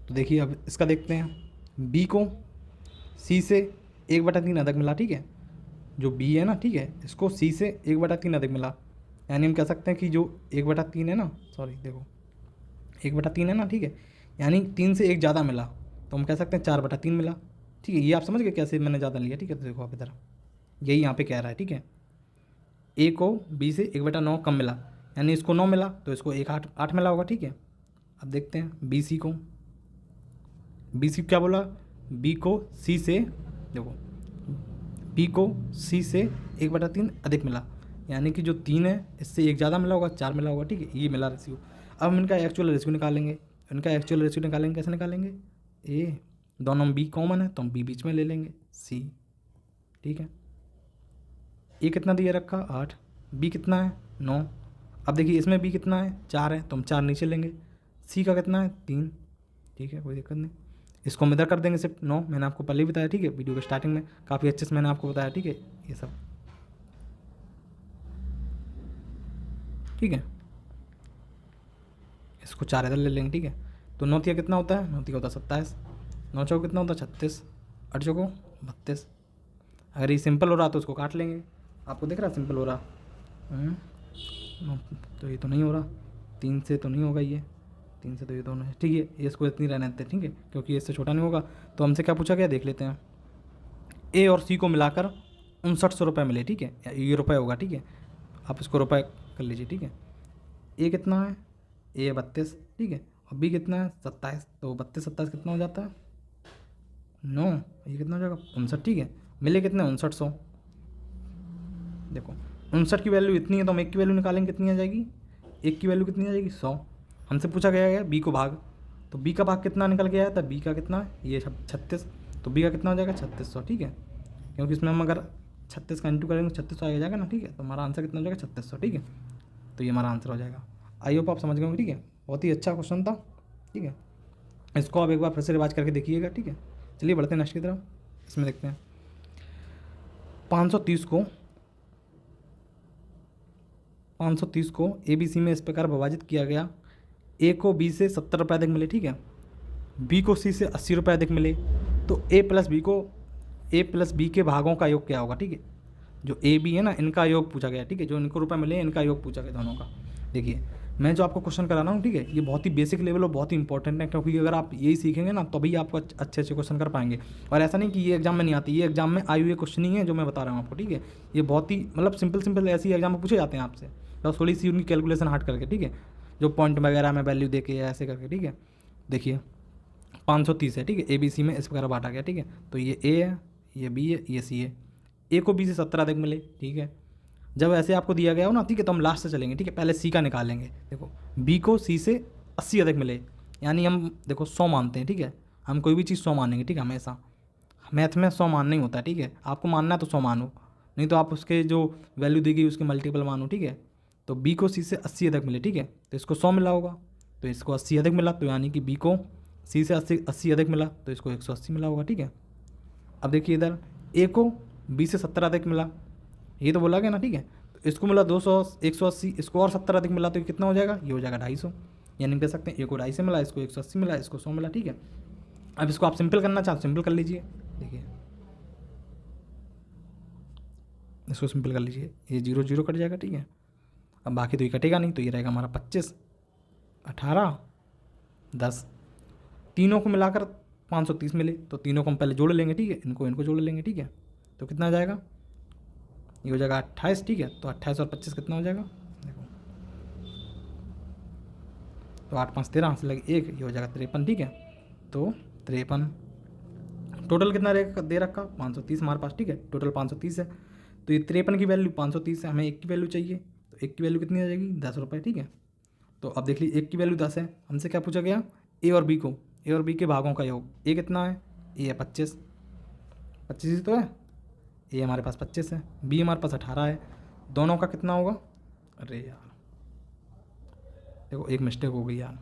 तो देखिए अब इसका देखते हैं, बी को सी से 1/3 अधिक मिला, ठीक है, जो बी है ना, ठीक है, इसको सी से 1/3 अधिक मिला, यानी हम कह सकते हैं कि जो 1/3 है ना, सॉरी देखो 1/3 है ना, ठीक है, यानी 3 से 1 ज़्यादा मिला, तो हम कह सकते हैं 4/3 मिला, ठीक है। ये आप समझ गए कैसे मैंने ज़्यादा लिया, ठीक है। तो देखो आप इधर यही यहाँ पे कह रहा है, ठीक है, ए को बी से 1/9 कम मिला, यानी इसको 9 मिला, तो इसको 8 मिला होगा, ठीक है। अब देखते हैं बी सी को, क्या बोला, बी को सी से, देखो बी को सी से 1/3 अधिक मिला, यानी कि जो 3 है इससे 1 ज़्यादा मिला होगा, 4 मिला होगा, ठीक है, ये मिला रेशियो। अब हम इनका एक्चुअल रेशियो निकालेंगे, कैसे निकालेंगे, ए दोनों में बी कॉमन है, तो हम बी बीच में ले लेंगे, सी, ठीक है। ए कितना दिया रखा 8, बी कितना है 9। अब देखिए इसमें बी कितना है 4 है, तो हम 4 नीचे लेंगे, सी का कितना है 3, ठीक है, कोई दिक्कत नहीं। इसको हम इधर कर देंगे सिर्फ 9, मैंने आपको पहले ही बताया, ठीक है, वीडियो के स्टार्टिंग में काफ़ी अच्छे से मैंने आपको बताया, ठीक है, ये सब, ठीक है। इसको 4 इधर ले लेंगे, ठीक है। तो 9 तिया कितना होता है, 9 तिया होता है 27, 9 चौको कितना होता है 36, 8 चौको 32। अगर ये सिंपल हो रहा तो उसको काट लेंगे, आपको दिख रहा सिंपल हो रहा, तो ये तो नहीं हो रहा, 3 से तो नहीं होगा ये, 3 से तो ये दोनों है, ठीक है, ये इसको इतनी रहने देते हैं, ठीक है, क्योंकि इससे छोटा नहीं होगा। तो हमसे क्या पूछा गया देख लेते हैं, ए और सी को मिलाकर 5900 रुपये मिले, ठीक है, ये रुपये होगा, ठीक है, आप इसको रुपये कर लीजिए, ठीक है। ए कितना है, ए 32, ठीक है, और बी कितना है 27, तो 32 27 कितना हो जाता है 9, ये कितना हो जाएगा 59, ठीक है। मिले कितने 5900, देखो 59 की वैल्यू इतनी है, तो हम 1 की वैल्यू निकालेंगे, कितनी आ जाएगी, 1 की वैल्यू कितनी आ जाएगी 100। हमसे पूछा गया है बी को भाग, तो बी का भाग कितना निकल के आया था, बी का कितना है ये 36, तो बी का कितना हो जाएगा 3600, ठीक है, क्योंकि इसमें हम अगर 36 का इंटू करेंगे 3600 आ जाएगा ना, ठीक है, तो हमारा आंसर कितना हो जाएगा 3600, ठीक है। तो ये हमारा आंसर हो जाएगा। आई होप आप समझ गए होंगे, ठीक है, बहुत ही अच्छा क्वेश्चन था, ठीक है। इसको आप एक बार फिर से रिवाइज करके देखिएगा, ठीक है। चलिए बढ़ते हैं नेक्स्ट की तरफ, इसमें देखते हैं 530 को ए बी सी में इस प्रकार विभाजित किया गया, ए को बी से 70 रुपये अधिक मिले, ठीक है, बी को सी से 80 रुपये अधिक मिले, तो ए प्लस बी के भागों का योग क्या होगा, ठीक है। जो ए बी है ना, इनका योग पूछा गया, ठीक है, जो इनको रुपये मिले इनका योग पूछा गया दोनों का। देखिए मैं जो आपको क्वेश्चन करा रहा हूँ, ठीक है, ये बहुत ही बेसिक लेवल और बहुत ही इंपॉर्टेंट है, क्योंकि अगर आप यही सीखेंगे ना तभी आपको अच्छे अच्छे क्वेश्चन कर पाएंगे। और ऐसा नहीं कि ये एग्जाम में नहीं आती, ये एग्जाम में आई हुई क्वेश्चन ही है जो मैं बता रहा हूँ आपको, ठीक है। ये बहुत ही मतलब सिंपल ऐसी एग्जाम में पूछे जाते हैं आपसे, बस थोड़ी सी उनकी कैलकुलेशन हार्ड करके, ठीक है, जो पॉइंट वगैरह में वैल्यू दे के ऐसे करके, ठीक है। देखिए 530 है, ठीक है, ए बी सी में इस प्रकार बांटा गया, ठीक है, तो ये ए है, ये बी है, ये सी है, ए को बी से 70 अधिक मिले, ठीक है। जब ऐसे आपको दिया गया हो ना, ठीक है, तो हम लास्ट से चलेंगे, ठीक है, पहले सी का निकालेंगे। देखो बी को सी से 80 अधिक मिले, यानी हम देखो 100 मानते हैं, ठीक है, हम कोई भी चीज़ 100 मानेंगे, ठीक है, हमेशा मैथ में 100 मानना ही होता है, ठीक है, आपको मानना है तो 100 मानो, नहीं तो आप उसके जो वैल्यू दी गई उसके मल्टीपल मानो, ठीक है। तो बी को सी से 80 अधिक मिले, ठीक है, तो इसको 100 मिला होगा, तो इसको 80 अधिक मिला, तो यानी कि बी को सी से 80 अधिक मिला, तो इसको 180 मिला होगा, ठीक है। अब देखिए इधर ए को बी से 70 अधिक मिला, ये तो बोला गया ना, ठीक है, तो तो इसको मिला 200 180, इसको और 70 अधिक मिला तो ये कितना हो जाएगा, ये हो जाएगा 250। यानी हम कह सकते हैं एक को 250 मिला, इसको 180 मिला, इसको 100 मिला, ठीक है। अब इसको आप सिंपल करना चाहते सिंपल कर लीजिए, देखिए इसको सिंपल कर लीजिए, ये 0 0 कट जाएगा, ठीक है। अब बाकी तो ये कटेगा नहीं, तो ये रहेगा हमारा 25 18 10, तीनों को मिलाकर 530 मिले, तो तीनों को हम पहले जोड़ लेंगे, ठीक है, इनको जोड़ लेंगे, ठीक है। तो कितना आ जाएगा, ये हो जाएगा 28, ठीक है। तो 28 और 25 कितना हो जाएगा, देखो तो 8 5 13 से लगे 1, ये हो जाएगा 53, ठीक है। तो 53 टोटल कितना रहेगा दे रखा 530 हमारे पास, ठीक है, टोटल 530 है। तो ये 53 की वैल्यू 530 है, हमें 1 की वैल्यू चाहिए, तो 1 की वैल्यू कितनी आ जाएगी 10 रुपये, ठीक है। तो अब देख लीजिए 1 की वैल्यू 10 है, हमसे क्या पूछा गया, ए और बी के भागों का योग। ए कितना है, ए है 25 ही तो है, ए हमारे पास 25 है, बी हमारे पास 18 है, दोनों का कितना होगा, अरे यार देखो एक मिस्टेक हो गई यार,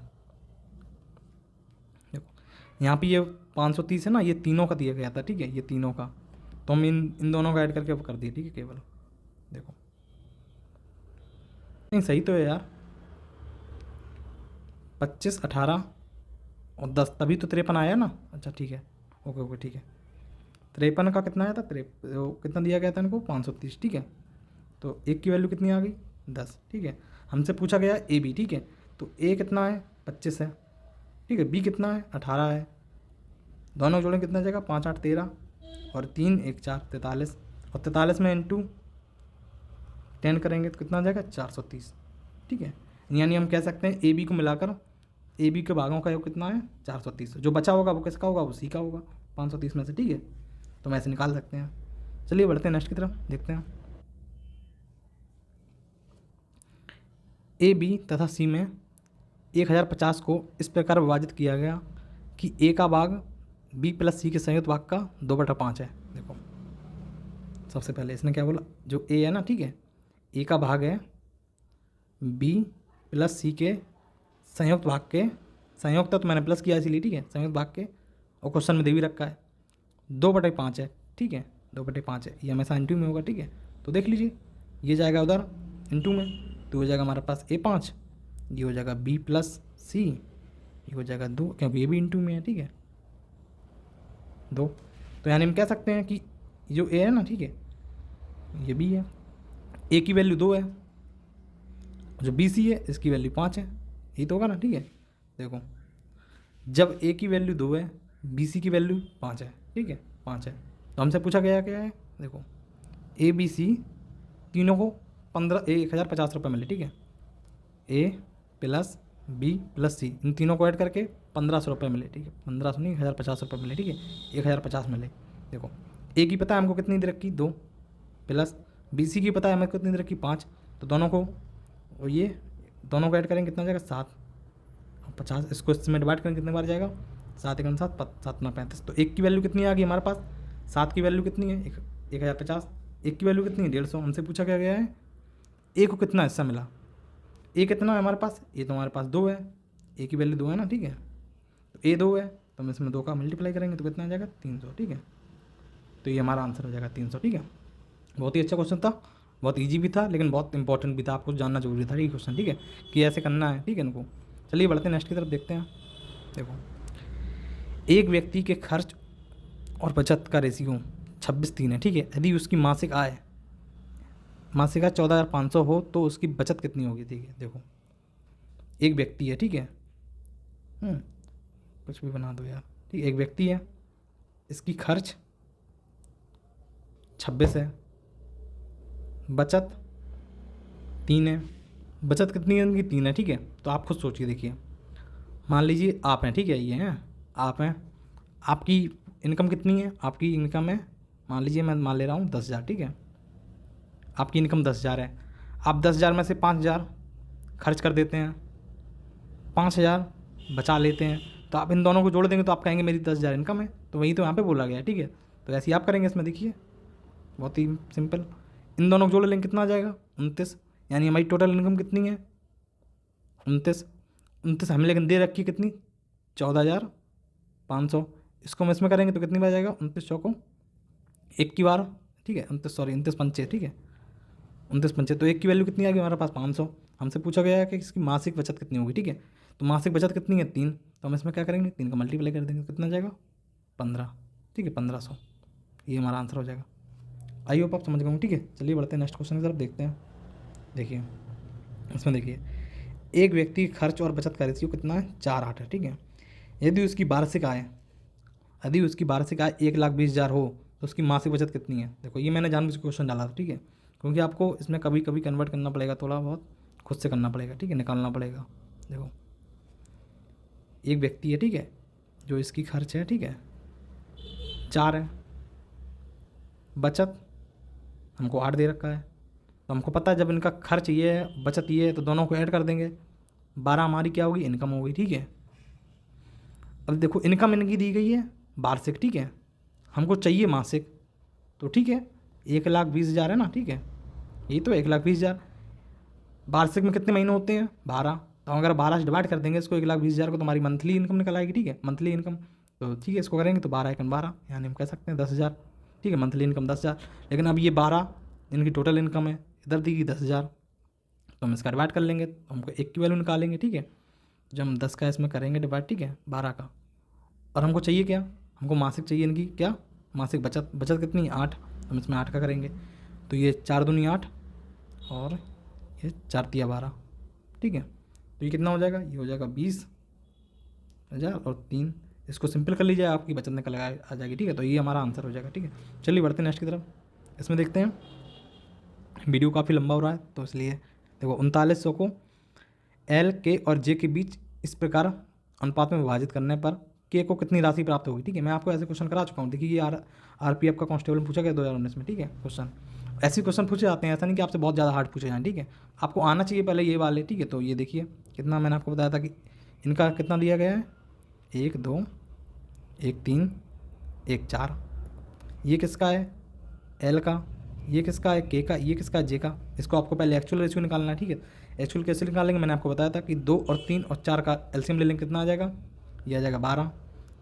देखो यहाँ पे ये 530 है ना, ये तीनों का दिया गया था, ठीक है, ये तीनों का, तो हम इन दोनों का ऐड करके कर दिए, ठीक है, केवल देखो नहीं सही तो है यार, 25 18 और 10, तभी तो 53 आया ना, अच्छा ठीक है, ओके ठीक है। 53 का कितना आया था, कितना दिया गया था इनको 530, ठीक है। तो 1 की वैल्यू कितनी आ गई 10, ठीक है। हमसे पूछा गया ए बी, ठीक है, तो ए कितना है 25 है, ठीक है, बी कितना है 18 है, दोनों जोड़ें कितना जाएगा 5 8 13 और 3 1 4 43, और 43 में इंटू 10 करेंगे तो कितना आ जाएगा 430, ठीक है। यानी हम कह सकते हैं ए बी को मिलाकर ए बी के भागों का योग कितना है 430, जो बचा होगा वो किसका होगा, वो सी का होगा 530 में से, ठीक है। तो हम ऐसे निकाल सकते हैं। चलिए बढ़ते हैं नेक्स्ट की तरफ, देखते हैं। ए बी तथा सी में 1050 को इस प्रकार विभाजित किया गया कि ए का भाग बी प्लस सी के संयुक्त भाग का 2/5 है। देखो सबसे पहले इसने क्या बोला, जो ए है ना, ठीक है, ए का भाग है बी प्लस सी के संयुक्त भाग के, संयुक्त तो मैंने प्लस किया इसीलिए, ठीक है, संयुक्त भाग के, और क्वेश्चन में दे भी रखा है 2/5 है, ठीक है, 2/5 है, ये हमेशा इंटू में होगा, ठीक है। तो देख लीजिए ये जाएगा उधर इंटू में, तो हो जाएगा हमारे पास A5, ये हो जाएगा B प्लस सी, ये हो जाएगा 2, क्योंकि ये भी इंटू में है, ठीक है 2। तो यानी हम कह सकते हैं कि जो A है ना, ठीक है, ये B है, A की वैल्यू 2 है, जो BC है इसकी वैल्यू 5 है, यही तो होगा ना, ठीक है। देखो जब A की वैल्यू 2 है, BC की वैल्यू 5 है, ठीक है 5 है, तो हमसे पूछा गया क्या है, देखो ABC तीनों को 1050 रुपये मिले, ठीक है, A plus B plus C, इन तीनों को ऐड करके 1500 रुपये मिले, ठीक है, 1500 नहीं 1050 रुपये मिले, ठीक है, 1050 मिले। देखो A की पता है हमको कितनी दे रखी 2, प्लस BC की पता है हमें कितनी दे रखी 5, तो दोनों को और ये दोनों को ऐड करेंगे कितना जाएगा 7, 50, इसको इसमें डिवाइड करेंगे कितने बार जाएगा 7 1 7 7 9 35। तो 1 की वैल्यू कितनी आ गई हमारे पास, 7 की वैल्यू कितनी है 1050, 1 की वैल्यू कितनी है 150। हमसे पूछा क्या गया है ए को कितना हिस्सा मिला, ए कितना है हमारे पास, ए तो हमारे पास 2 है, ए की वैल्यू 2 है ना, ठीक है, तो ए 2 है, तो हम इसमें 2 का मल्टीप्लाई करेंगे तो कितना आ जाएगा 300, ठीक है। तो ये हमारा आंसर हो जाएगा 300, ठीक है। बहुत ही अच्छा क्वेश्चन था, बहुत ईजी भी था, लेकिन बहुत इंपॉर्टेंट भी था, आपको जानना जरूरी था ये क्वेश्चन, ठीक है, कि ऐसे करना है, ठीक है इनको। चलिए बढ़ते हैं नेक्स्ट की तरफ, देखते हैं। देखो एक व्यक्ति के खर्च और बचत का रेशियो 26:3 है, ठीक है। यदि उसकी मासिक आय 14,500 हो तो उसकी बचत कितनी होगी, ठीक है। देखो एक व्यक्ति है, ठीक है, कुछ भी बना दो यार, ठीक है, एक व्यक्ति है, इसकी खर्च 26 है, बचत 3 है, बचत कितनी है उनकी 3 है, ठीक है। तो आप खुद सोचिए, देखिए मान लीजिए आप हैं, ठीक है, ये हैं आप हैं, आपकी इनकम कितनी है, आपकी इनकम है, मान लीजिए मैं मान ले रहा हूँ 10,000, ठीक है, आपकी इनकम 10,000 है, आप 10,000 में से 5,000 खर्च कर देते हैं, 5,000 बचा लेते हैं, तो आप इन दोनों को जोड़ देंगे तो आप कहेंगे मेरी 10,000 इनकम है, तो वही तो यहाँ पे बोला गया है, ठीक है। तो ऐसे ही आप करेंगे इसमें, देखिए बहुत ही सिंपल, इन दोनों को जोड़ लेंगे कितना आ जाएगा 29, यानी हमारी टोटल इनकम कितनी है 29 हमें लेकिन दे रखी कितनी 14,500, इसको हम इसमें करेंगे तो कितनी बार जाएगा 29 चौको 1 की बार, ठीक है, 29 पंचे, ठीक है, 29 पंचे, तो एक की वैल्यू कितनी आ गई हमारे पास 500। हमसे पूछा गया है कि इसकी मासिक बचत कितनी होगी, ठीक है। तो मासिक बचत कितनी है 3, तो हम इसमें क्या करेंगे 3 का मल्टीप्लाई कर देंगे, कितना जाएगा 15, ठीक है 1500, ये हमारा आंसर हो जाएगा। आई होप आप समझ गए होंगे, ठीक है। चलिए बढ़ते हैं नेक्स्ट क्वेश्चन की तरफ, देखते हैं। देखिए इसमें देखिए, एक व्यक्ति की खर्च और बचत का रेशियो कितना है 4:8 है, ठीक है। यदि उसकी वार्षिक आय 1,20,000 हो तो उसकी मासिक बचत कितनी है। देखो ये मैंने जानबूझ के क्वेश्चन डाला था, ठीक है, क्योंकि आपको इसमें कभी कभी कन्वर्ट करना पड़ेगा, थोड़ा बहुत खुद से करना पड़ेगा, ठीक है, निकालना पड़ेगा। देखो एक व्यक्ति है, ठीक है, जो इसकी खर्च है, ठीक है 4 है, बचत हमको 8 दे रखा है, तो हमको पता है जब इनका खर्च ये है बचत ये है तो दोनों को ऐड कर देंगे, 12 हमारी क्या होगी इनकम होगी, ठीक है। अब देखो इनकम इनकी दी गई है वार्षिक, ठीक है, हमको चाहिए मासिक, तो ठीक है 1,20,000 है ना, ठीक है, यही तो 1,20,000। वार्षिक में कितने महीने होते हैं 12, तो अगर 12 से डिवाइड कर देंगे इसको 1,20,000 को, तो हमारी मंथली इनकम निकल आएगी, ठीक है, मंथली इनकम। तो ठीक है इसको करेंगे तो 12 एकम 12, यानी हम कह सकते हैं 10,000, ठीक है, मंथली इनकम 10,000। लेकिन अब ये 12 इनकी टोटल इनकम है, इधर दी गई 10,000, तो हम इसका डिवाइड कर लेंगे, तो हमको एक की वैल्यू निकालेंगे, ठीक है। जब हम 10 का इसमें करेंगे डिवाइड, ठीक है 12 का, और हमको चाहिए क्या, हमको मासिक चाहिए इनकी क्या, मासिक बचत। बचत कितनी 8, तो हम इसमें 8 का करेंगे, तो ये 4 दूनी 8 और ये 4 तिया 12, ठीक है। तो ये कितना हो जाएगा, ये हो जाएगा 20,000 और 3, इसको सिंपल कर लीजिए आपकी बचत निकल आ जाएगी, ठीक है। तो ये हमारा आंसर हो जाएगा, ठीक है। चलिए बढ़ते हैं नेक्स्ट की तरफ। इसमें देखते हैं, वीडियो काफ़ी लंबा हो रहा है तो इसलिए देखो 3900 को एल के और जे के बीच इस प्रकार अनुपात में विभाजित करने पर के को कितनी राशि प्राप्त होगी, ठीक है। मैं आपको ऐसे क्वेश्चन करा चुका हूँ, देखिए ये आरपीएफ का कांस्टेबल में पूछा गया 2019 में, ठीक है। क्वेश्चन ऐसे क्वेश्चन पूछे जाते हैं, ऐसा नहीं कि आपसे बहुत ज़्यादा हार्ड पूछे जाएँ, ठीक है। आपको आना चाहिए पहले ये वाले, ठीक है। तो ये देखिए कितना मैंने आपको बताया था कि इनका कितना दिया गया है 1 2 1 3 1 4, ये किसका है एल का, ये किसका है के का, ये किसका है जे का। इसको आपको पहले एक्चुअल रेशियो निकालना है, ठीक है। एक्चुअल कैसे निकालेंगे मैंने आपको बताया था कि 2 और 3 और 4 का एलसीएम ले लेंगे, कितना आ जाएगा, ये आ जाएगा 12,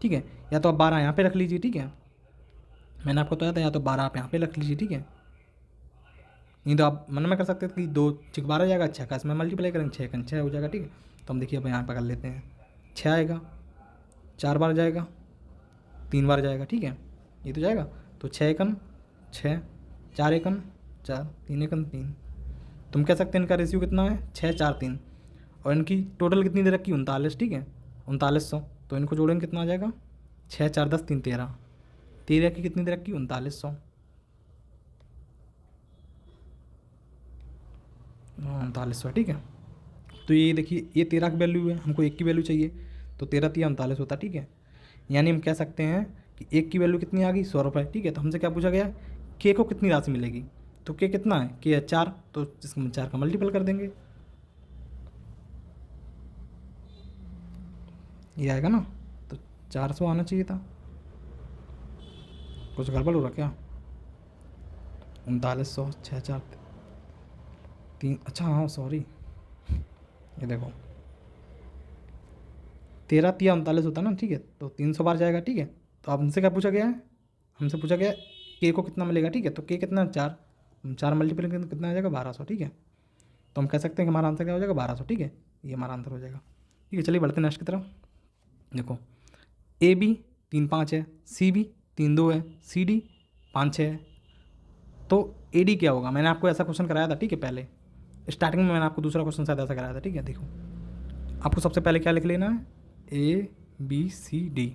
ठीक है। या तो आप 12 यहाँ पे रख लीजिए, ठीक है, मैंने आपको बताया था, या तो 12 आप यहाँ पे रख लीजिए, ठीक है। नहीं तो आप मन में कर सकते थे कि 2 6 12 जाएगा, 6 का इसमें मल्टीप्लाई करेंगे, 6 का 6 हो जाएगा, ठीक है। तो हम देखिए अब यहाँ पर कर लेते हैं, 6 आएगा, 4 बार जाएगा, 3 बार जाएगा, ठीक है, ये तो जाएगा। तो 6 एकम 6, 4 एकम 4, 3 एकम 3, तुम कह सकते हैं इनका रेशियो कितना है 6 4 3, और इनकी टोटल कितनी दे रखी 39, ठीक है 3900, तो इनको जोड़ेंगे कितना आ जाएगा 6 4 10 3 13, 13 की कितनी दे रखी 3900, 3900, ठीक है। तो ये देखिए ये 13 की वैल्यू है, हमको 1 की वैल्यू चाहिए, तो 13 3 39 होता, ठीक है। यानी हम कह सकते हैं कि 1 की वैल्यू कितनी आ गई 100 रुपये, ठीक है। तो हमसे क्या पूछा गया के को कितनी राशि मिलेगी, तो के कितना है के है 4, तो इसमें 4 का मल्टीपल कर देंगे, ये आएगा ना, तो 400 आना चाहिए था, कुछ गड़बड़ हो रहा क्या, 3900 6 4 3, अच्छा हाँ सॉरी, ये देखो 13 3 39 होता है ना, ठीक है। तो 300 बार जाएगा, ठीक है। तो अब हमसे क्या पूछा गया है, हमसे पूछा गया के को कितना मिलेगा, ठीक है। तो के कितना 4, 4 मल्टीपल कितना आ जाएगा 1200, ठीक है। तो हम कह सकते हैं कि हमारा आंसर क्या हो जाएगा 1200, ठीक है, ये हमारा आंसर हो जाएगा, ठीक है। चलिए बढ़ते हैं नेक्स्ट की तरफ। देखो ए बी 3 5 है, सी बी 3 2 है, सी डी 5 6 है, तो ए डी क्या होगा। मैंने आपको ऐसा क्वेश्चन कराया था, ठीक है, पहले स्टार्टिंग में मैंने आपको दूसरा क्वेश्चन शायद ऐसा कराया था, ठीक है। देखो आपको सबसे पहले क्या लिख लेना है, ए बी सी डी,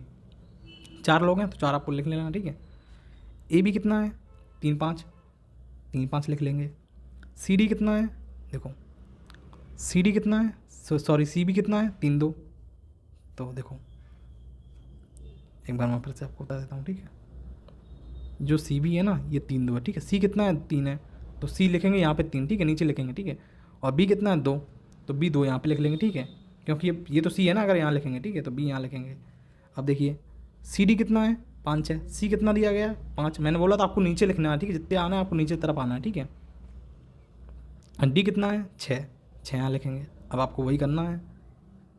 4 लोग हैं तो 4 आपको लिख लेना है, ठीक है। ए बी कितना है 3 5 लिख लेंगे। सी डी कितना है, देखो सी डी कितना है, सॉरी सी बी कितना है 3 2, तो देखो एक बार मैं फिर से आपको बता देता हूँ, ठीक है। जो सी बी है ना ये 3 2 है, ठीक है। सी कितना है 3 है, तो सी लिखेंगे यहाँ पे 3, ठीक है, नीचे लिखेंगे, ठीक है। और बी कितना है 2, तो बी 2 यहाँ पे लिख लेंगे, ठीक है, क्योंकि ये तो सी है ना, अगर यहाँ लिखेंगे, ठीक है, तो बी यहाँ लिखेंगे। अब देखिए सी डी कितना है 5 है, सी कितना दिया गया है 5, मैंने बोला था आपको नीचे लिखना है, ठीक है, जितने आना है आपको नीचे तरफ आना है, ठीक है। डी कितना है 6 यहाँ लिखेंगे। अब आपको वही करना है,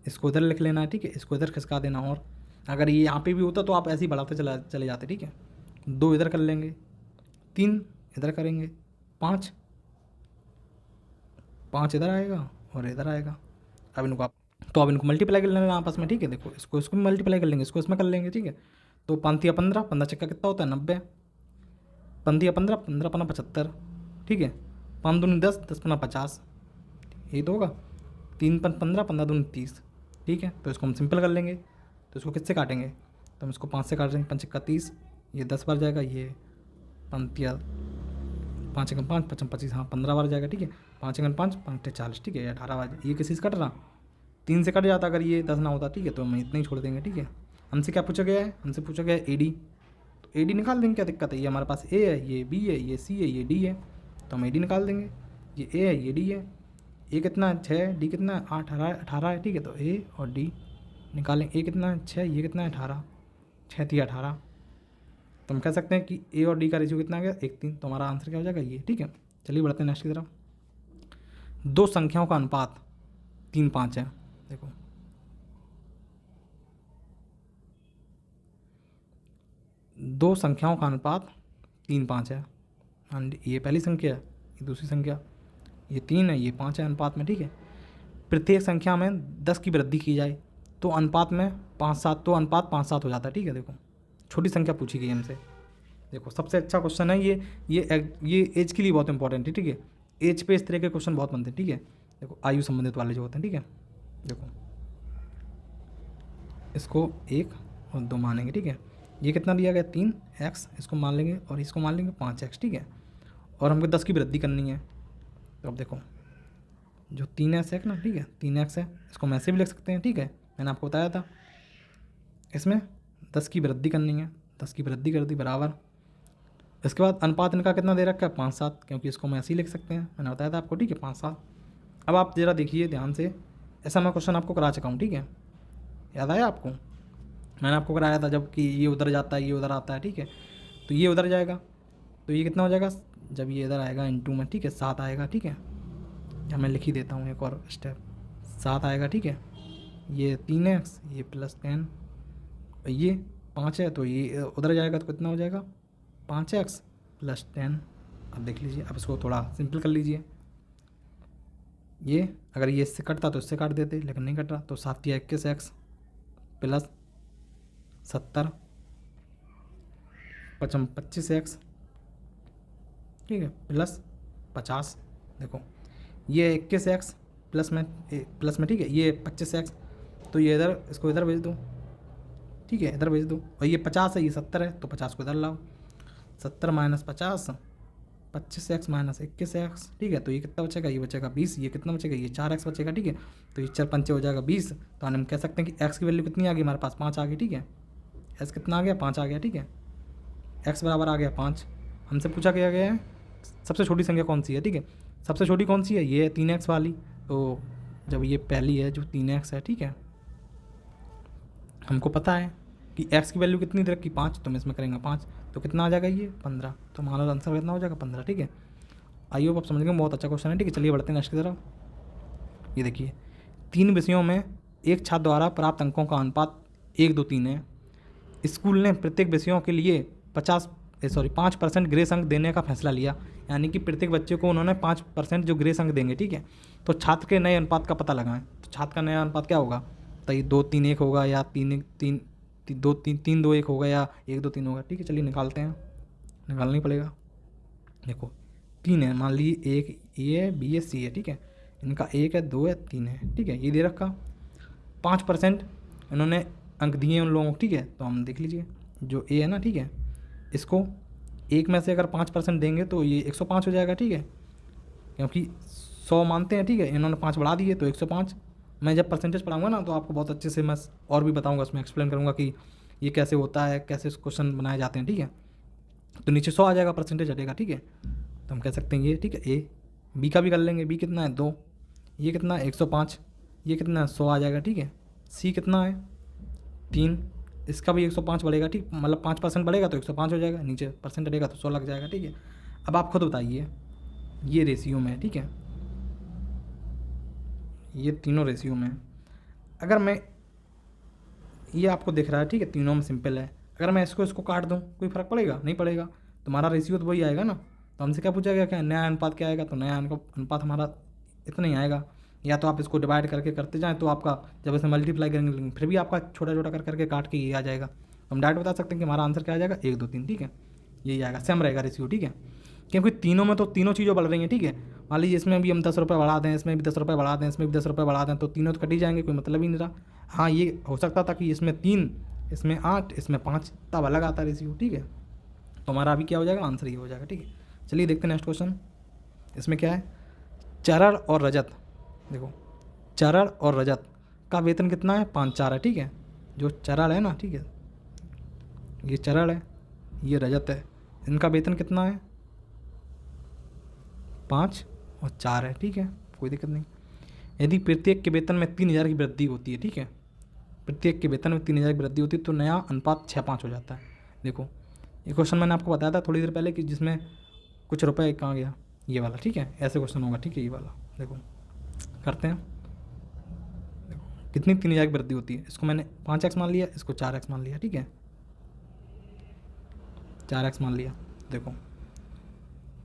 इसको इधर लिख लेना है, ठीक है, इसको इधर खिसका देना, और अगर ये यहाँ पे भी होता तो आप ऐसे ही बढ़ाते चले जाते, ठीक है। 2 इधर कर लेंगे, 3 इधर करेंगे, 5 5 इधर आएगा और इधर आएगा। अब इनको इनको मल्टीप्लाई कर लेना आपस में, ठीक है। देखो इसको भी मल्टीप्लाई कर लेंगे, इसको इसमें कर लेंगे, ठीक है। तो 5 या 15, 15 चक्का कितना होता है 90, 5 या 15, 15 पना 75, ठीक है। 5 दूनी 10, 10 पना 50, यही तो होगा। 3 पन 15, 15 दूनी 30, ठीक है। तो इसको हम सिंपल कर लेंगे। तो इसको किससे काटेंगे, तो हम इसको 5 से काट देंगे, 5 चक्का 30, ये 10 बार जाएगा, ये 5 एकम 5, 5 25, हाँ 15 बार जाएगा, ठीक है। 5 एकम 5, 5 40, ठीक है। 18 बार, ये किसी से कट रहा, 3 से कट जाता अगर ये 10 ना होता, ठीक है। तो हम इतना ही छोड़ देंगे, ठीक है। हमसे क्या पूछा गया है, हमसे पूछा गया है AD, तो AD निकाल देंगे, क्या दिक्कत है। ये हमारे पास A है, ये B है, ये C है, ये D है, तो हम AD निकाल देंगे। ये A है, ये D है, A कितना है 6, D कितना है 8, 18 है, ठीक है। तो A और D निकालें, A कितना है 6, ये कितना है 18, 6 3 18, तो हम कह सकते हैं कि A और D का रेशियो कितना आ गया 1:3, तो हमारा आंसर क्या हो जाएगा ये, ठीक है। चलिए बढ़ते हैं नेक्स्ट की तरफ। दो संख्याओं का अनुपात 3:5 है, देखो दो संख्याओं का अनुपात 3:5 है। ये पहली संख्या है, ये दूसरी संख्या, ये 3 है, ये 5 है अनुपात में, ठीक है। प्रत्येक संख्या में 10 की वृद्धि की जाए तो अनुपात में 5-7, तो अनुपात 5-7 हो जाता है, ठीक है। देखो छोटी संख्या पूछी गई हमसे, देखो सबसे अच्छा क्वेश्चन है ये एज के लिए बहुत इंपॉर्टेंट है, ठीक है। एज पे इस तरह के क्वेश्चन बहुत बनते हैं, ठीक है। देखो आयु संबंधित वाले जो होते हैं, ठीक है। देखो इसको 1 और 2 मानेंगे, ठीक है। ये कितना दिया गया 3x, इसको मान लेंगे और इसको मान लेंगे 5x, ठीक है। और हमको 10 की वृद्धि करनी है, तो अब देखो जो 3x है ना, ठीक है, 3x है, इसको हम ऐसे भी लिख सकते हैं, ठीक है। मैंने आपको बताया था इसमें 10 की वृद्धि करनी है, 10 की वृद्धि कर दी बराबर। इसके बाद अनुपात इनका कितना दे रखा है 5-7, क्योंकि इसको हम ऐसे ही लिख सकते हैं, मैंने बताया था आपको, ठीक है 5-7। अब आप ज़रा देखिए ध्यान से, ऐसा मैं क्वेश्चन आपको करा चुका हूँ, ठीक है। याद आया आपको, मैंने आपको कराया था जब कि ये उधर जाता है, ये उधर आता है, ठीक है। तो ये उधर जाएगा, तो ये कितना हो जाएगा जब ये इधर आएगा इनटू में, ठीक है 7 आएगा, ठीक है। या मैं लिख ही देता हूँ एक और स्टेप, 7 आएगा, ठीक है। ये 3x, ये +10, ये 5 है, तो ये उधर जाएगा तो कितना हो जाएगा 5x + 10। अब देख लीजिए, अब इसको थोड़ा सिंपल कर लीजिए। ये अगर ये इससे कटता तो इससे काट देते, लेकिन नहीं कट रहा, तो 7 या 21x + 70 5 25x, ठीक है, +50। देखो ये 21x प्लस में, ठीक है, ये 25x, तो ये इधर, इसको इधर भेज दो, ठीक है, इधर भेज दो। और ये 50 है, ये 70 है, तो 50 को इधर लाओ, 70 - 50, 25x - 21x, ठीक है। तो ये कितना बचेगा, ये बचेगा 20, ये कितना बचेगा, ये 4x बचेगा, ठीक है। तो ये 4 पंचे हो जाएगा 20, तो हम कह सकते हैं कि x की वैल्यू कितनी आ गई हमारे पास 5 आ गई, ठीक है। x कितना आ गया 5 आ गया, ठीक है। x बराबर आ गया 5। हमसे पूछा गया है सबसे छोटी संख्या कौन सी है, ठीक है। सबसे छोटी कौन सी है, ये है 3x वाली, तो जब ये पहली है जो 3x है, ठीक है, हमको पता है कि x की वैल्यू कितनी दे रखी 5, तो हम इसमें करेंगे 5, तो कितना आ जाएगा ये 15, तो हमारा आंसर कितना हो जाएगा 15, ठीक है। आई होप आप समझ गए, बहुत अच्छा क्वेश्चन है, ठीक है। चलिए बढ़ते हैं नेक्स्ट की तरफ। ये देखिए 3 विषयों में एक छात्र द्वारा प्राप्त अंकों का अनुपात 1-2-3 है। स्कूल ने प्रत्येक विषयों के लिए 5% ग्रेस अंक देने का फैसला लिया, यानी कि प्रत्येक बच्चे को उन्होंने 5% जो ग्रेस अंक देंगे, ठीक है। तो छात्र के नए अनुपात का पता लगाएं, तो छात्र का नया अनुपात क्या होगा, तो ये 2-3-1 होगा या 3-2-1 होगा या 1-2-3 होगा, ठीक है। चलिए निकालते हैं, निकालना ही पड़ेगा। देखो 3 है, मान लीजिए 1 ए है, B है, C है, ठीक है। इनका 1 है, 2 है, 3 है, ठीक है। ये दे रखा 5% इन्होंने अंक दिए उन लोगों को, ठीक है। तो हम देख लीजिए जो A है ना, ठीक है, इसको 1 में से अगर 5% देंगे तो ये 105 हो जाएगा, ठीक है, क्योंकि 100 मानते हैं, ठीक है। इन्होंने 5 बढ़ा दिए तो 105। मैं जब परसेंटेज पढ़ाऊंगा ना तो आपको बहुत अच्छे से मैं और भी बताऊंगा, उसमें एक्सप्लेन करूंगा कि ये कैसे होता है, कैसे क्वेश्चन बनाए जाते हैं, ठीक है। तो नीचे 100 आ जाएगा, परसेंटेज हटेगा, ठीक है। तो हम कह सकते हैं ये, ठीक है। A B का भी कर लेंगे, B कितना है 2, ये कितना है 105, ये कितना है 100 आ जाएगा, ठीक है। C कितना है 3, इसका भी 105 बढ़ेगा, ठीक, मतलब 5% बढ़ेगा तो 105 हो जाएगा, नीचे परसेंट बढ़ेगा तो 100 लग जाएगा, ठीक है। अब आप खुद बताइए, ये रेशियो में है, ठीक है, ये तीनों रेशियो में, अगर मैं, ये आपको दिख रहा है, ठीक है, तीनों में सिंपल है, अगर मैं इसको काट दूँ कोई फ़र्क पड़ेगा, नहीं पड़ेगा, तुम्हारा रेशियो तो वही आएगा ना। तो हमसे क्या पूछा गया, क्या नया अनुपात क्या आएगा, तो नया अनुपात हमारा इतना ही आएगा। या तो आप इसको डिवाइड करके करते जाएँ तो आपका जब इसमें मल्टीप्लाई करेंगे फिर भी आपका छोटा छोटा कर करके काट के ये आ जाएगा। तो हम डायरेक्ट बता सकते हैं कि हमारा आंसर क्या आ जाएगा, 1 2 3, ठीक है, यही आएगा, सेम रहेगा रेशियो, ठीक है। क्योंकि तीनों में तो तीनों चीज़ें बढ़ रही हैं, ठीक है। मान लीजिए इसमें भी हम 10 रुपये बढ़ा दें, इसमें भी 10 रुपये बढ़ा दें, इसमें भी 10 रुपये बढ़ा दें, तो तीनों तो कट ही जाएंगे, कोई मतलब ही नहीं रहा। हाँ, ये हो सकता था कि इसमें 3, इसमें 8, इसमें 5, तब अलग आता रेशियो, ठीक है। तो हमारा अभी क्या हो जाएगा, आंसर ये हो जाएगा, ठीक है। चलिए देखते हैं नेक्स्ट क्वेश्चन। इसमें क्या है, चरण और रजत। देखो, चरण और रजत का वेतन कितना है, 5 4 है, ठीक है। जो चरण है ना, ठीक है, ये चरण है, ये रजत है, इनका वेतन कितना है, 5 और 4 है, ठीक है, कोई दिक्कत नहीं। यदि प्रत्येक के वेतन में 3000 की वृद्धि होती है, ठीक है, प्रत्येक के वेतन में 3000 की वृद्धि होती है तो नया अनुपात 6:5 हो जाता है। देखो, ये क्वेश्चन मैंने आपको बताया था थोड़ी देर पहले कि जिसमें कुछ रुपए कहाँ गया, ये वाला, ठीक है, ऐसे क्वेश्चन होगा, ठीक है, ये वाला। देखो करते हैं, देखो कितनी 3000 की वृद्धि होती है, इसको मैंने 5x मान लिया, इसको 4x मान लिया, ठीक है, 4x मान लिया। देखो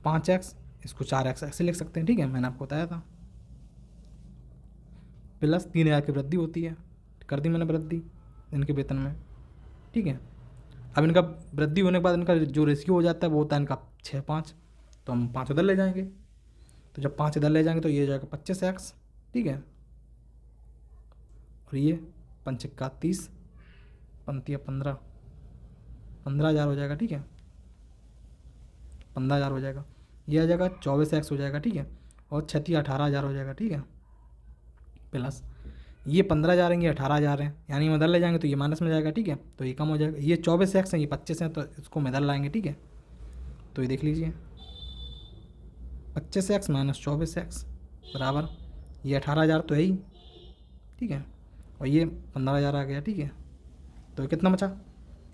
5x, इसको 4x ऐसे लिख सकते हैं, ठीक है, मैंने आपको बताया था। प्लस 3000 की वृद्धि होती है, कर दी मैंने वृद्धि इनके वेतन में, ठीक है। अब इनका वृद्धि होने के बाद इनका जो रेशियो हो जाता है वो होता है इनका 6:5, तो हम 5 इधर ले जाएंगे, तो जब 5 इधर ले जाएंगे तो ये हो जाएगा 25x, ठीक है, और ये 5 × 30, 15 15,000 हो जाएगा, ठीक है, 15,000 हो जाएगा। ये आ जाएगा 24x हो जाएगा, ठीक है, और 6 18,000 हो जाएगा, ठीक है। प्लस ये 15,000 है, ये 18,000 है, यानी हम इधर ले जाएंगे तो ये माइनस में जाएगा, ठीक है, तो ये कम हो जाएगा। ये 24x है, ये 25 है, तो इसको हम इधर लाएंगे, ठीक है। तो ये देख लीजिए 25x - 24x बराबर ये 18,000 तो है ही, ठीक है, और ये 15,000 आ गया, ठीक है। तो ये कितना बचा,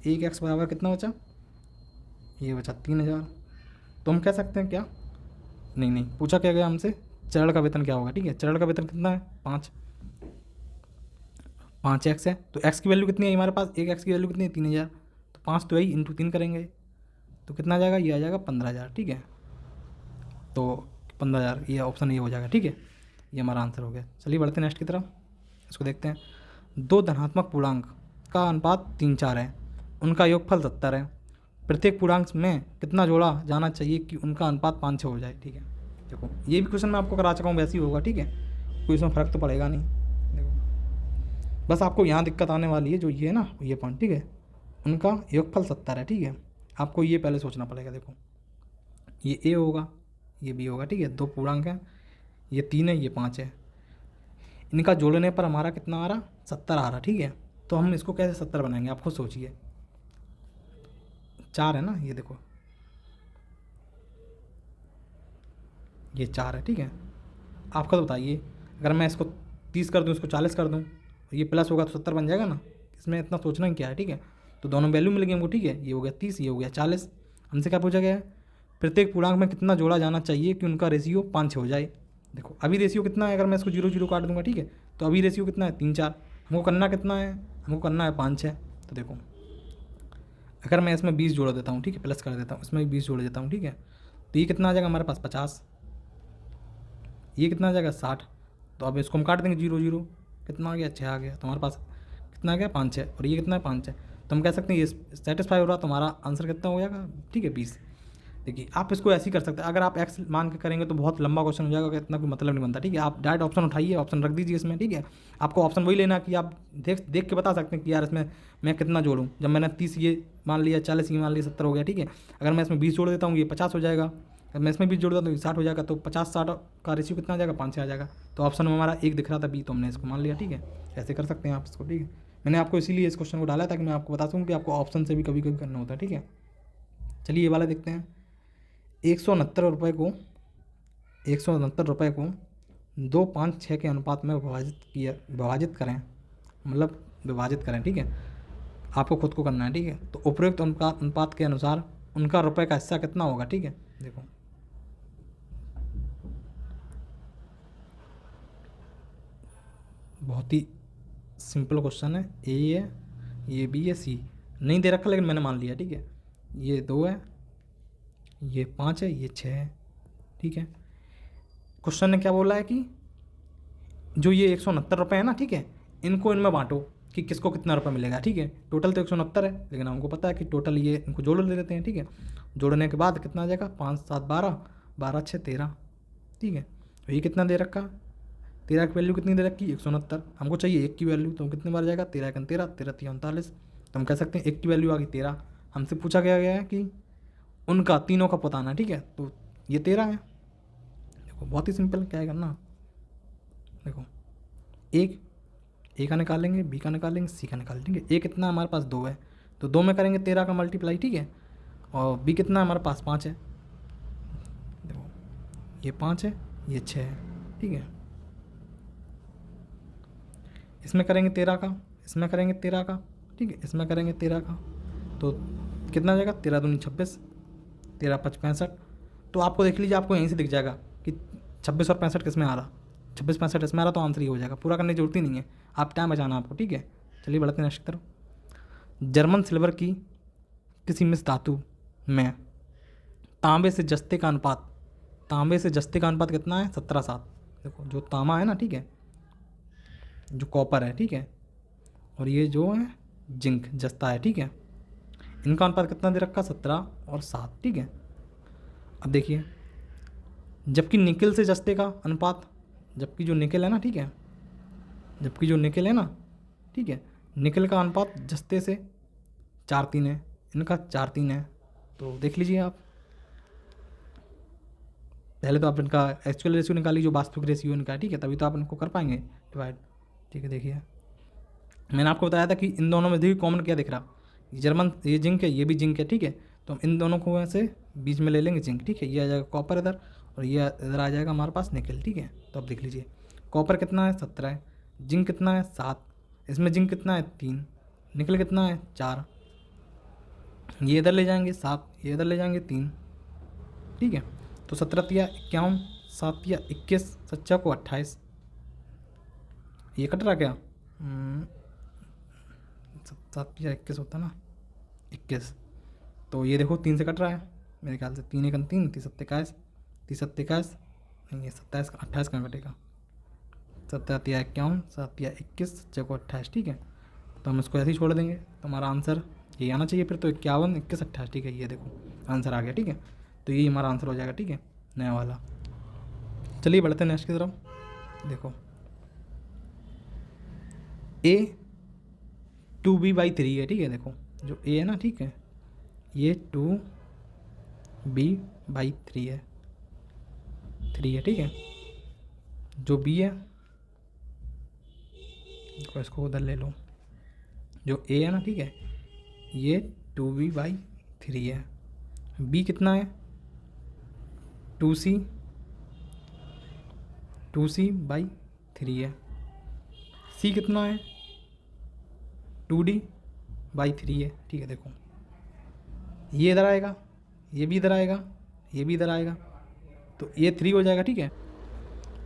1x बराबर कितना बचा, ये बचा 3,000। तो हम कह सकते हैं क्या, नहीं पूछा क्या गया हमसे, चरण का वेतन क्या होगा, ठीक है। चरण का वेतन कितना है, 5x है, तो x की वैल्यू कितनी है हमारे पास, 1x की वैल्यू कितनी है, 3,000, तो 5 तो है ही, इंटू 3 करेंगे तो कितना आ जाएगा, ये आ जाएगा 15,000, ठीक है। तो 15,000 ये ऑप्शन ये हो जाएगा, ठीक है, ये हमारा आंसर हो गया। चलिए बढ़ते हैं नेक्स्ट की तरफ, इसको देखते हैं। 2 धनात्मक पूर्णांक का अनुपात 3 4 है, उनका योगफल 70 है, प्रत्येक पूर्णांक में कितना जोड़ा जाना चाहिए कि उनका अनुपात 5 6 हो जाए, ठीक है। देखो ये भी क्वेश्चन मैं आपको करा चुका हूँ, वैसे ही होगा, ठीक है, कोई इसमें फ़र्क तो पड़ेगा नहीं। देखो बस आपको यहाँ दिक्कत आने वाली है, जो ये है ना, ये पॉइंट, ठीक है, उनका योगफल 70 है, ठीक है, आपको ये पहले सोचना पड़ेगा। देखो ये ए होगा, ये बी होगा, ठीक है, 2 पूर्णांक हैं, ये 3 है, ये 5 है, इनका जोड़ने पर हमारा कितना आ रहा, 70 आ रहा, ठीक है। तो हम इसको कैसे 70 बनाएंगे, आप खुद सोचिए। 4 है ना, ये देखो ये 4 है, ठीक है, आप खुद बताइए, अगर मैं इसको 30 कर दूँ, इसको 40 कर दूँ, ये प्लस होगा तो 70 बन जाएगा ना, इसमें इतना सोचना ही क्या है, ठीक है। तो दोनों वैल्यू मिल गई हमको, ठीक है, ये हो गया 30, ये हो गया 40। हमसे क्या पूछा गया है, प्रत्येक पूर्णांक में कितना जोड़ा जाना चाहिए कि उनका रेशियो 5 6 हो जाए। देखो अभी रेशियो कितना है, अगर मैं इसको 0 0 काट दूंगा, ठीक है, तो अभी रेशियो कितना है, 3 4, हमको करना कितना है, हमको करना है 5 6। तो देखो अगर मैं इसमें 20 जोड़ देता हूँ, ठीक है, प्लस कर देता हूँ, इसमें 20 जोड़ देता हूँ, ठीक है, तो ये कितना आ जाएगा हमारे पास 50, ये कितना आ जाएगा 60। तो अब इसको हम काट देंगे 0 0, कितना आ गया 6 आ गया, तो हमारे पास कितना आ गया 5 6, और ये कितना है 5 6, तो हम कह सकते हैं ये सेटिस्फाई हो रहा, तो हमारा आंसर कितना हो जाएगा, ठीक है 20। देखिए आप इसको ऐसे ही कर सकते हैं, अगर आप एक्स मान के करेंगे तो बहुत लंबा क्वेश्चन हो जाएगा, इतना कोई मतलब नहीं बनता, ठीक है। आप डायरेक्ट ऑप्शन उठाइए, ऑप्शन रख दीजिए इसमें, ठीक है। आपको ऑप्शन वही लेना कि आप देख के बता सकते हैं कि यार इसमें मैं कितना जोड़ूं। जब मैंने 30 ये मान लिया, 40 ये मान लिया, 70 हो गया, ठीक है। अगर मैं इसमें 20 जोड़ देता हूँ, ये 50 हो जाएगा, अगर मैं इसमें 20 जोड़ देता हूँ तो 60 हो जाएगा, तो 50 60 का रेशियो कितना आ जाएगा, 5 6 आ जाएगा। तो ऑप्शन में हमारा 1 दिख रहा था बी, तो हमने इसको मान लिया, ठीक है। ऐसे कर सकते हैं आप इसको, ठीक है। मैंने आपको इसीलिए इस क्वेश्चन को डाला ताकि मैं आपको बता सकूँ कि आपको ऑप्शन से भी कभी कभी करना होता है, ठीक है। चलिए ये वाला देखते हैं। 169 रुपये को 2 5 6 के अनुपात में विभाजित करें, मतलब विभाजित करें, ठीक है। आपको खुद को करना है, ठीक है। तो उपरोक्त अनुपात के अनुसार उनका रुपए का हिस्सा कितना होगा, ठीक है। देखो बहुत ही सिंपल क्वेश्चन है, ए है, ये बी है, सी नहीं दे रखा लेकिन मैंने मान लिया, ठीक है। ये 2 है, ये 5 है, ये 6 है, ठीक है। क्वेश्चन ने क्या बोला है कि जो ये 169 रुपये है ना, ठीक है, इनको इनमें बांटो कि किसको कितना रुपये मिलेगा, ठीक है। टोटल तो 169 है, लेकिन हमको पता है कि टोटल ये इनको जोड़ ले लेते हैं, ठीक है। जोड़ने के बाद कितना आ जाएगा, 5 7 12, 12 6 13, ठीक है। तो ये कितना दे रखा, 13 की वैल्यू कितनी दे रखी, 169। हमको चाहिए 1 की वैल्यू, तो कितनी बार जाएगा, 13 1 13, 13 3 39। तो हम कह सकते हैं 1 की वैल्यू आ गई 13। हमसे पूछा गया है कि उनका तीनों का बताना, ठीक है। तो ये 13 है। देखो बहुत ही सिंपल, क्या है करना, देखो ए का निकालेंगे, बी का निकालेंगे, सी का निकालेंगे। ए कितना हमारे पास 2 है, तो 2 में करेंगे 13 का मल्टीप्लाई, ठीक है। और बी कितना हमारे पास 5 है, देखो ये 5 है, ये 6 है, ठीक है। इसमें करेंगे 13 का, इसमें करेंगे 13 का, ठीक है, इसमें करेंगे 13 का, तो कितना आ जाएगा, 13 दूनी 26, 13 5 65। तो आपको देख लीजिए, आपको यहीं से दिख जाएगा कि 26 और 65 किस में आ रहा, 26 65 इसमें आ रहा, तो आंसर ही हो जाएगा। पूरा करने की जरूरत ही नहीं है, आप टाइम बचाना आपको, ठीक है। चलिए बढ़ते हैं नेक्स्ट की तरफ। जर्मन सिल्वर की किसी मिश्र धातु में तांबे से जस्ते का अनुपात, तांबे से जस्ते का अनुपात कितना है, 17:7। देखो जो तांबा है ना, ठीक है, जो कॉपर है, ठीक है, और ये जो है जिंक जस्ता है, ठीक है, इनका अनुपात कितना दे रखा, 17 और 7, ठीक है। अब देखिए, जबकि निकिल से जस्ते का अनुपात, जबकि जो निकिल है ना, ठीक है, जबकि जो निकिल है ना, ठीक है, निकिल का अनुपात जस्ते से 4:3 है, इनका 4:3 है। तो देख लीजिए आप, पहले तो आप इनका एक्चुअल रेशियो निकालिए, जो वास्तविक रेशियो इनका है, ठीक है, तभी तो आप इनको कर पाएंगे डिवाइड, ठीक है। देखिए मैंने आपको बताया था कि इन दोनों में भी कॉमन क्या दिख रहा, जर्मन ये जिंक है, ये भी जिंक है, ठीक है। तो हम इन दोनों को ऐसे बीच में ले लेंगे जिंक, ठीक है। ये आ जाएगा कॉपर इधर, और ये इधर आ जाएगा हमारे पास निकल, ठीक है। तो अब देख लीजिए, कॉपर कितना है, 17 है, जिंक कितना है, 7, इसमें जिंक कितना है, 3, निकल कितना है, 4, ये इधर ले जाएंगे 7, ये इधर ले जाएंगे 3, ठीक है। तो 17 तिया 51, 7 तिया 21, 7 को 28, ये कट रहा क्या, 7 तिया 21 होता ना, 21। तो ये देखो 3 से कट रहा है मेरे ख्याल से, 3 1 3, 30 21, 30 21, नहीं ये 27 28 कहाँ कटेगा, 17 तिया 51, 7 तिया 21, 7 को 28, ठीक है। तो हम इसको ऐसे ही छोड़ देंगे, तो हमारा आंसर ये आना चाहिए फिर, तो 51 21 28, ठीक है। ये देखो आंसर आ गया, ठीक है। तो यही हमारा आंसर हो जाएगा, ठीक है, नया वाला। चलिए बढ़ते हैं नेक्स्ट की तरफ। देखो A 2B/3 है, ठीक है। देखो जो A है ना, ठीक है, ये 2B/3 है, 3 है, ठीक है। जो B है, देखो इसको उधर ले लो, जो A है ना, ठीक है, ये 2B/3 है। B कितना है, 2C/3 है। C कितना है, 2D/3 है, ठीक है। देखो ये इधर आएगा, ये भी इधर आएगा, ये भी इधर आएगा, तो ये 3 हो जाएगा, ठीक है।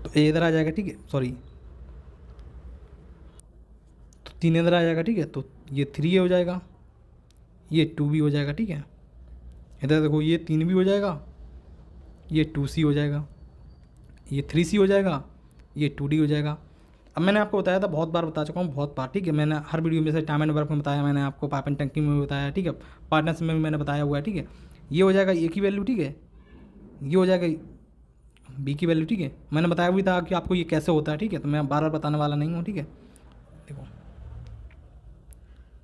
तो ये इधर आ जाएगा, ठीक है, सॉरी, तो 3 इधर आ जाएगा, ठीक है। तो ये 3 हो जाएगा, ये 2 भी हो जाएगा, ठीक है। इधर देखो ये 3 भी हो जाएगा, ये 2C हो जाएगा, ये 3C हो जाएगा, ये 2D हो जाएगा। अब मैंने आपको बताया था, बहुत बार बता चुका हूँ, बहुत बार, ठीक है। मैंने हर वीडियो में से टाइम एंड वर्क में बताया, मैंने आपको पाइप एंड टंकी में भी बताया, ठीक है, पार्टनरशिप में भी मैंने बताया हुआ है, ठीक है। ये हो जाएगा A की वैल्यू, ठीक है, ये हो जाएगा B की वैल्यू, ठीक है। मैंने बताया भी था कि आपको ये कैसे होता है, ठीक है, तो मैं बार बार बताने वाला नहीं हूँ, ठीक है। देखो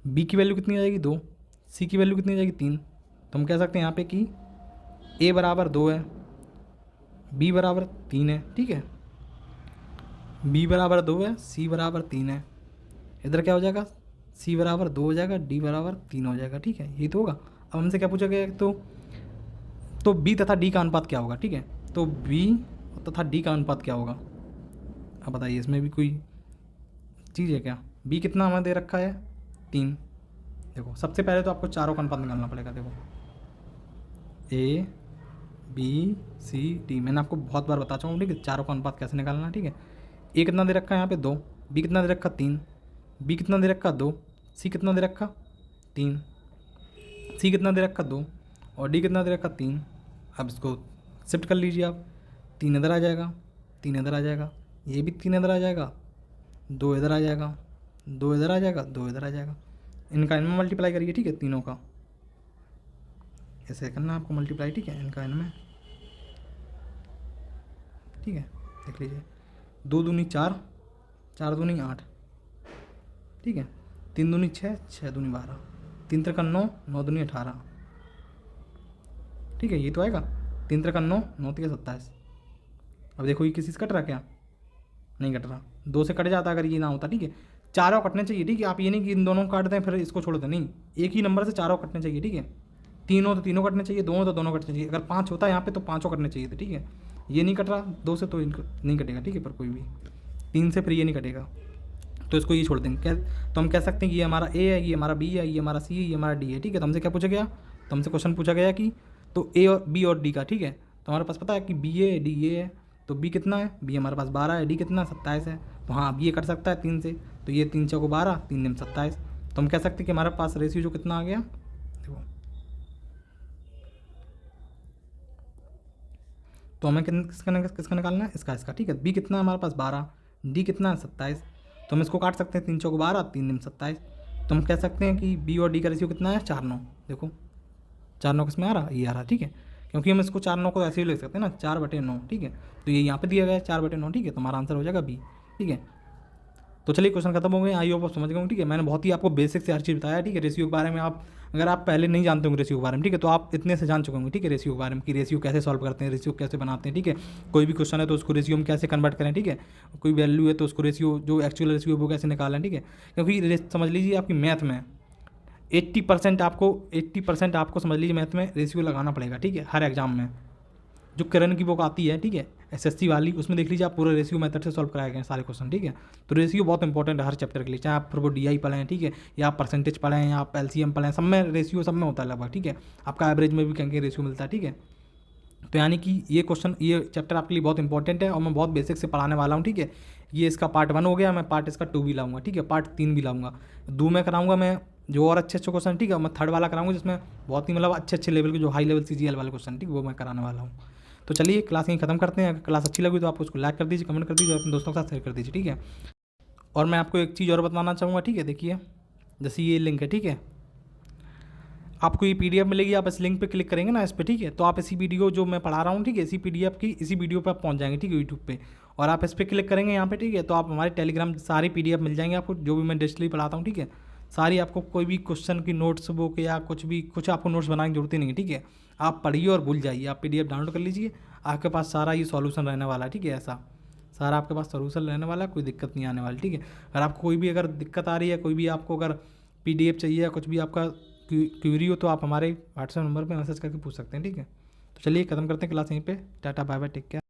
B की वैल्यू कितनी आ जाएगी, 2, C की वैल्यू कितनी आ जाएगी, 3। तो हम कह सकते हैं यहाँ पे कि A बराबर 2 है, B बराबर 3 है, ठीक है, B बराबर 2 है, C बराबर 3 है। इधर क्या हो जाएगा, C बराबर 2 हो जाएगा, D बराबर 3 हो जाएगा, ठीक है। यही तो होगा। अब हमसे क्या पूछा गया, तो B तथा D का अनुपात क्या होगा, ठीक है। तो B तथा D का अनुपात क्या होगा, अब बताइए, इसमें भी कोई चीज़ है क्या। B कितना हमें दे रखा है, 3। देखो सबसे पहले तो आपको चारों का अनुपात निकालना पड़ेगा। देखो A B C D, मैंने आपको बहुत बार बता चुका हूँ, ठीक है, चारों का अनुपात कैसे निकालना है, ठीक है। A कितना दे रखा है यहाँ पे, 2, B कितना दे रखा, 3, B कितना दे रखा, 2, C कितना दे रखा, 3, C कितना दे रखा, 2, और D कितना दे रखा, 3। अब इसको शिफ्ट कर लीजिए आप, 3 इधर आ जाएगा, 3 इधर आ जाएगा, ये भी 3 इधर आ जाएगा, 2 इधर आ जाएगा, 2 इधर आ जाएगा, 2 इधर आ जाएगा। इनका इनमें मल्टीप्लाई करिए, ठीक है, तीनों का ऐसे करना आपको मल्टीप्लाई, ठीक है, इनका इनमें, ठीक है। देख लीजिए, 2 दूनी 4, 4 दूनी 8, ठीक है, 3 दूनी 6, 6 दूनी 12, 3 त्रिका 9, 9 दूनी 18, ठीक है, ये तो आएगा। 3 त्रिका 9, 9 त्रिका 27। अब देखो ये किसी से कट रहा क्या? नहीं कट रहा, 2 से कट जाता अगर ये ना होता, ठीक है। चारों कटने चाहिए, ठीक है। आप ये नहीं कि इन दोनों को काट दें फिर इसको छोड़ दें, नहीं, एक ही नंबर से चारों कटने चाहिए, ठीक है। 3 हो तो तीनों कटने चाहिए, 2 हो तो दोनों कटने चाहिए। अगर 5 होता है यहाँ पे तो 5 कटने चाहिए थे, ठीक है। ये नहीं कट रहा 2 से तो इनको नहीं कटेगा, ठीक है, पर कोई भी 3 से फिर ये नहीं कटेगा, तो इसको ये छोड़ देंगे। क्या तो हम कह सकते हैं कि ये हमारा ए है, ये हमारा बी है, ये हमारा सी है, ये हमारा डी है, ठीक है। तो हमसे क्या पूछा गया? तो हमसे क्वेश्चन पूछा गया कि तो ए और बी और डी का, ठीक है। तो हमारे पास पता है कि बी ए डी ए है, तो बी कितना है? बी हमारे पास 12 है, डी कितना? 27 है। तो हाँ, अब ये कट सकता है 3 से, तो ये 3 चौको 12, 3 दूनी 27। तो हम कह सकते हैं कि हमारे पास रेशियो जो कितना आ गया, देखो, तो हमें किसका निकालना है? इसका, ठीक है। बी कितना है हमारे पास? 12, डी कितना है? 27। तो हम इसको काट सकते हैं, 3 चौको 12, 3 दूनी 27। तो हम कह सकते हैं कि बी और डी का रेशियो कितना है? 4-9। देखो 4-9 किस में आ रहा? ये आ रहा, ठीक है। क्योंकि हम इसको 4-9 को ऐसे ही लिख सकते हैं ना, 4/9, ठीक है। तो ये यहाँ पे दिया गया है 4/9, ठीक है। तो हमारा आंसर हो जाएगा बी, ठीक है। तो चलिए क्वेश्चन खत्म हो गए, आई होप आप समझ गए होंगे, ठीक है। मैंने बहुत ही आपको बेसिक से हर चीज़ बताया, ठीक है। रेशियो के बारे में आप अगर आप पहले नहीं जानते होंगे रेशियो के बारे में, ठीक है, तो आप इतने से जान चुके होंगे, ठीक है, रेशियो के बारे में कि रेशियो कैसे सॉल्व करते हैं, रेशियो कैसे बनाते हैं, ठीक है। कोई भी क्वेश्चन है तो उसको रेशियो में कैसे कन्वर्ट करें, ठीक है। कोई वैल्यू है तो उसको रेशियो जो एक्चुअल रेशियो है वो कैसे निकालें, ठीक है। क्योंकि समझ लीजिए आपकी मैथ में 80% आपको समझ लीजिए मैथ में रेशियो लगाना पड़ेगा, ठीक है, हर एग्जाम में। जो किरण की बुक आती है, ठीक है, एसएससी वाली, उसमें देख लीजिए आप पूरे रेशियो मेथड से सॉल्व कराए गए हैं सारे क्वेश्चन, ठीक है। तो रेशियो बहुत इंपॉर्टेंट है हर चैप्टर के लिए, चाहे आप फिर वो डीआई पढ़ें, ठीक है, या आप परसेंटेज पढ़ें, या आप एलसीएम पढ़ें, सब में रेशियो सब में होता है लगभग, ठीक है। आपका एवरेज में भी कहीं रेशियो मिलता है, ठीक है। तो यानी कि ये क्वेश्चन, ये चैप्टर आपके लिए बहुत इंपॉर्टेंट है और मैं बहुत बेसिक से पढ़ाने वाला हूँ, ठीक है। ये इसका पार्ट 1 हो गया, मैं पार्ट इसका 2 भी लाऊंगा, ठीक है, पार्ट 3 भी लाऊंगा, 2 में कराऊंगा मैं जो और अच्छे क्वेश्चन, ठीक है। मैं 3rd वाला कराऊंगा जिसमें बहुत ही मतलब अच्छे लेवल के जो हाई लेवल सीजीएल वाले क्वेश्चन, ठीक है, वो मैं कराने वाला हूँ। तो चलिए क्लास यहीं खत्म करते हैं। अगर क्लास अच्छी लगी तो आप उसको लाइक कर दीजिए, कमेंट कर दीजिए और अपने दोस्तों के साथ शेयर कर दीजिए, ठीक है। और मैं आपको एक चीज़ और बताना चाहूँगा, ठीक है, देखिए, जैसे ये लिंक है, ठीक है, आपको ये पीडीएफ मिलेगी, आप इस लिंक पे क्लिक करेंगे ना इस पर, ठीक है, तो आप इसी वीडियो जो मैं पढ़ा रहा हूँ, ठीक है, इसी पीडीएफ की इसी वीडियो पे आप पहुँच जाएंगे, ठीक है, यूट्यूब पे। और आप इस पर क्लिक करेंगे यहाँ पे, ठीक है, तो आप हमारे टेलीग्राम सारी पीडीएफ मिल जाएंगे आपको, जो भी मैं डिजिटली पढ़ाता हूँ, ठीक है, सारी आपको कोई भी क्वेश्चन की नोट्स बुक या कुछ आपको नोट्स बनाने की जरूरत ही नहीं है, ठीक है। आप पढ़िए और भूल जाइए, आप पीडीएफ डाउनलोड कर लीजिए, आपके पास सारा ये सॉल्यूशन रहने वाला है, ठीक है, ऐसा सारा आपके पास सॉल्यूशन रहने वाला है, कोई दिक्कत नहीं आने वाली, ठीक है। अगर आपको कोई भी अगर दिक्कत आ रही है, कोई भी आपको अगर पीडीएफ चाहिए या कुछ भी आपका क्यूरी हो तो आप हमारे व्हाट्सएप नंबर पे मैसेज करके पूछ सकते हैं, ठीक है। तो चलिए खत्म करते हैं क्लास यहीं पे। Tata bye bye, take care.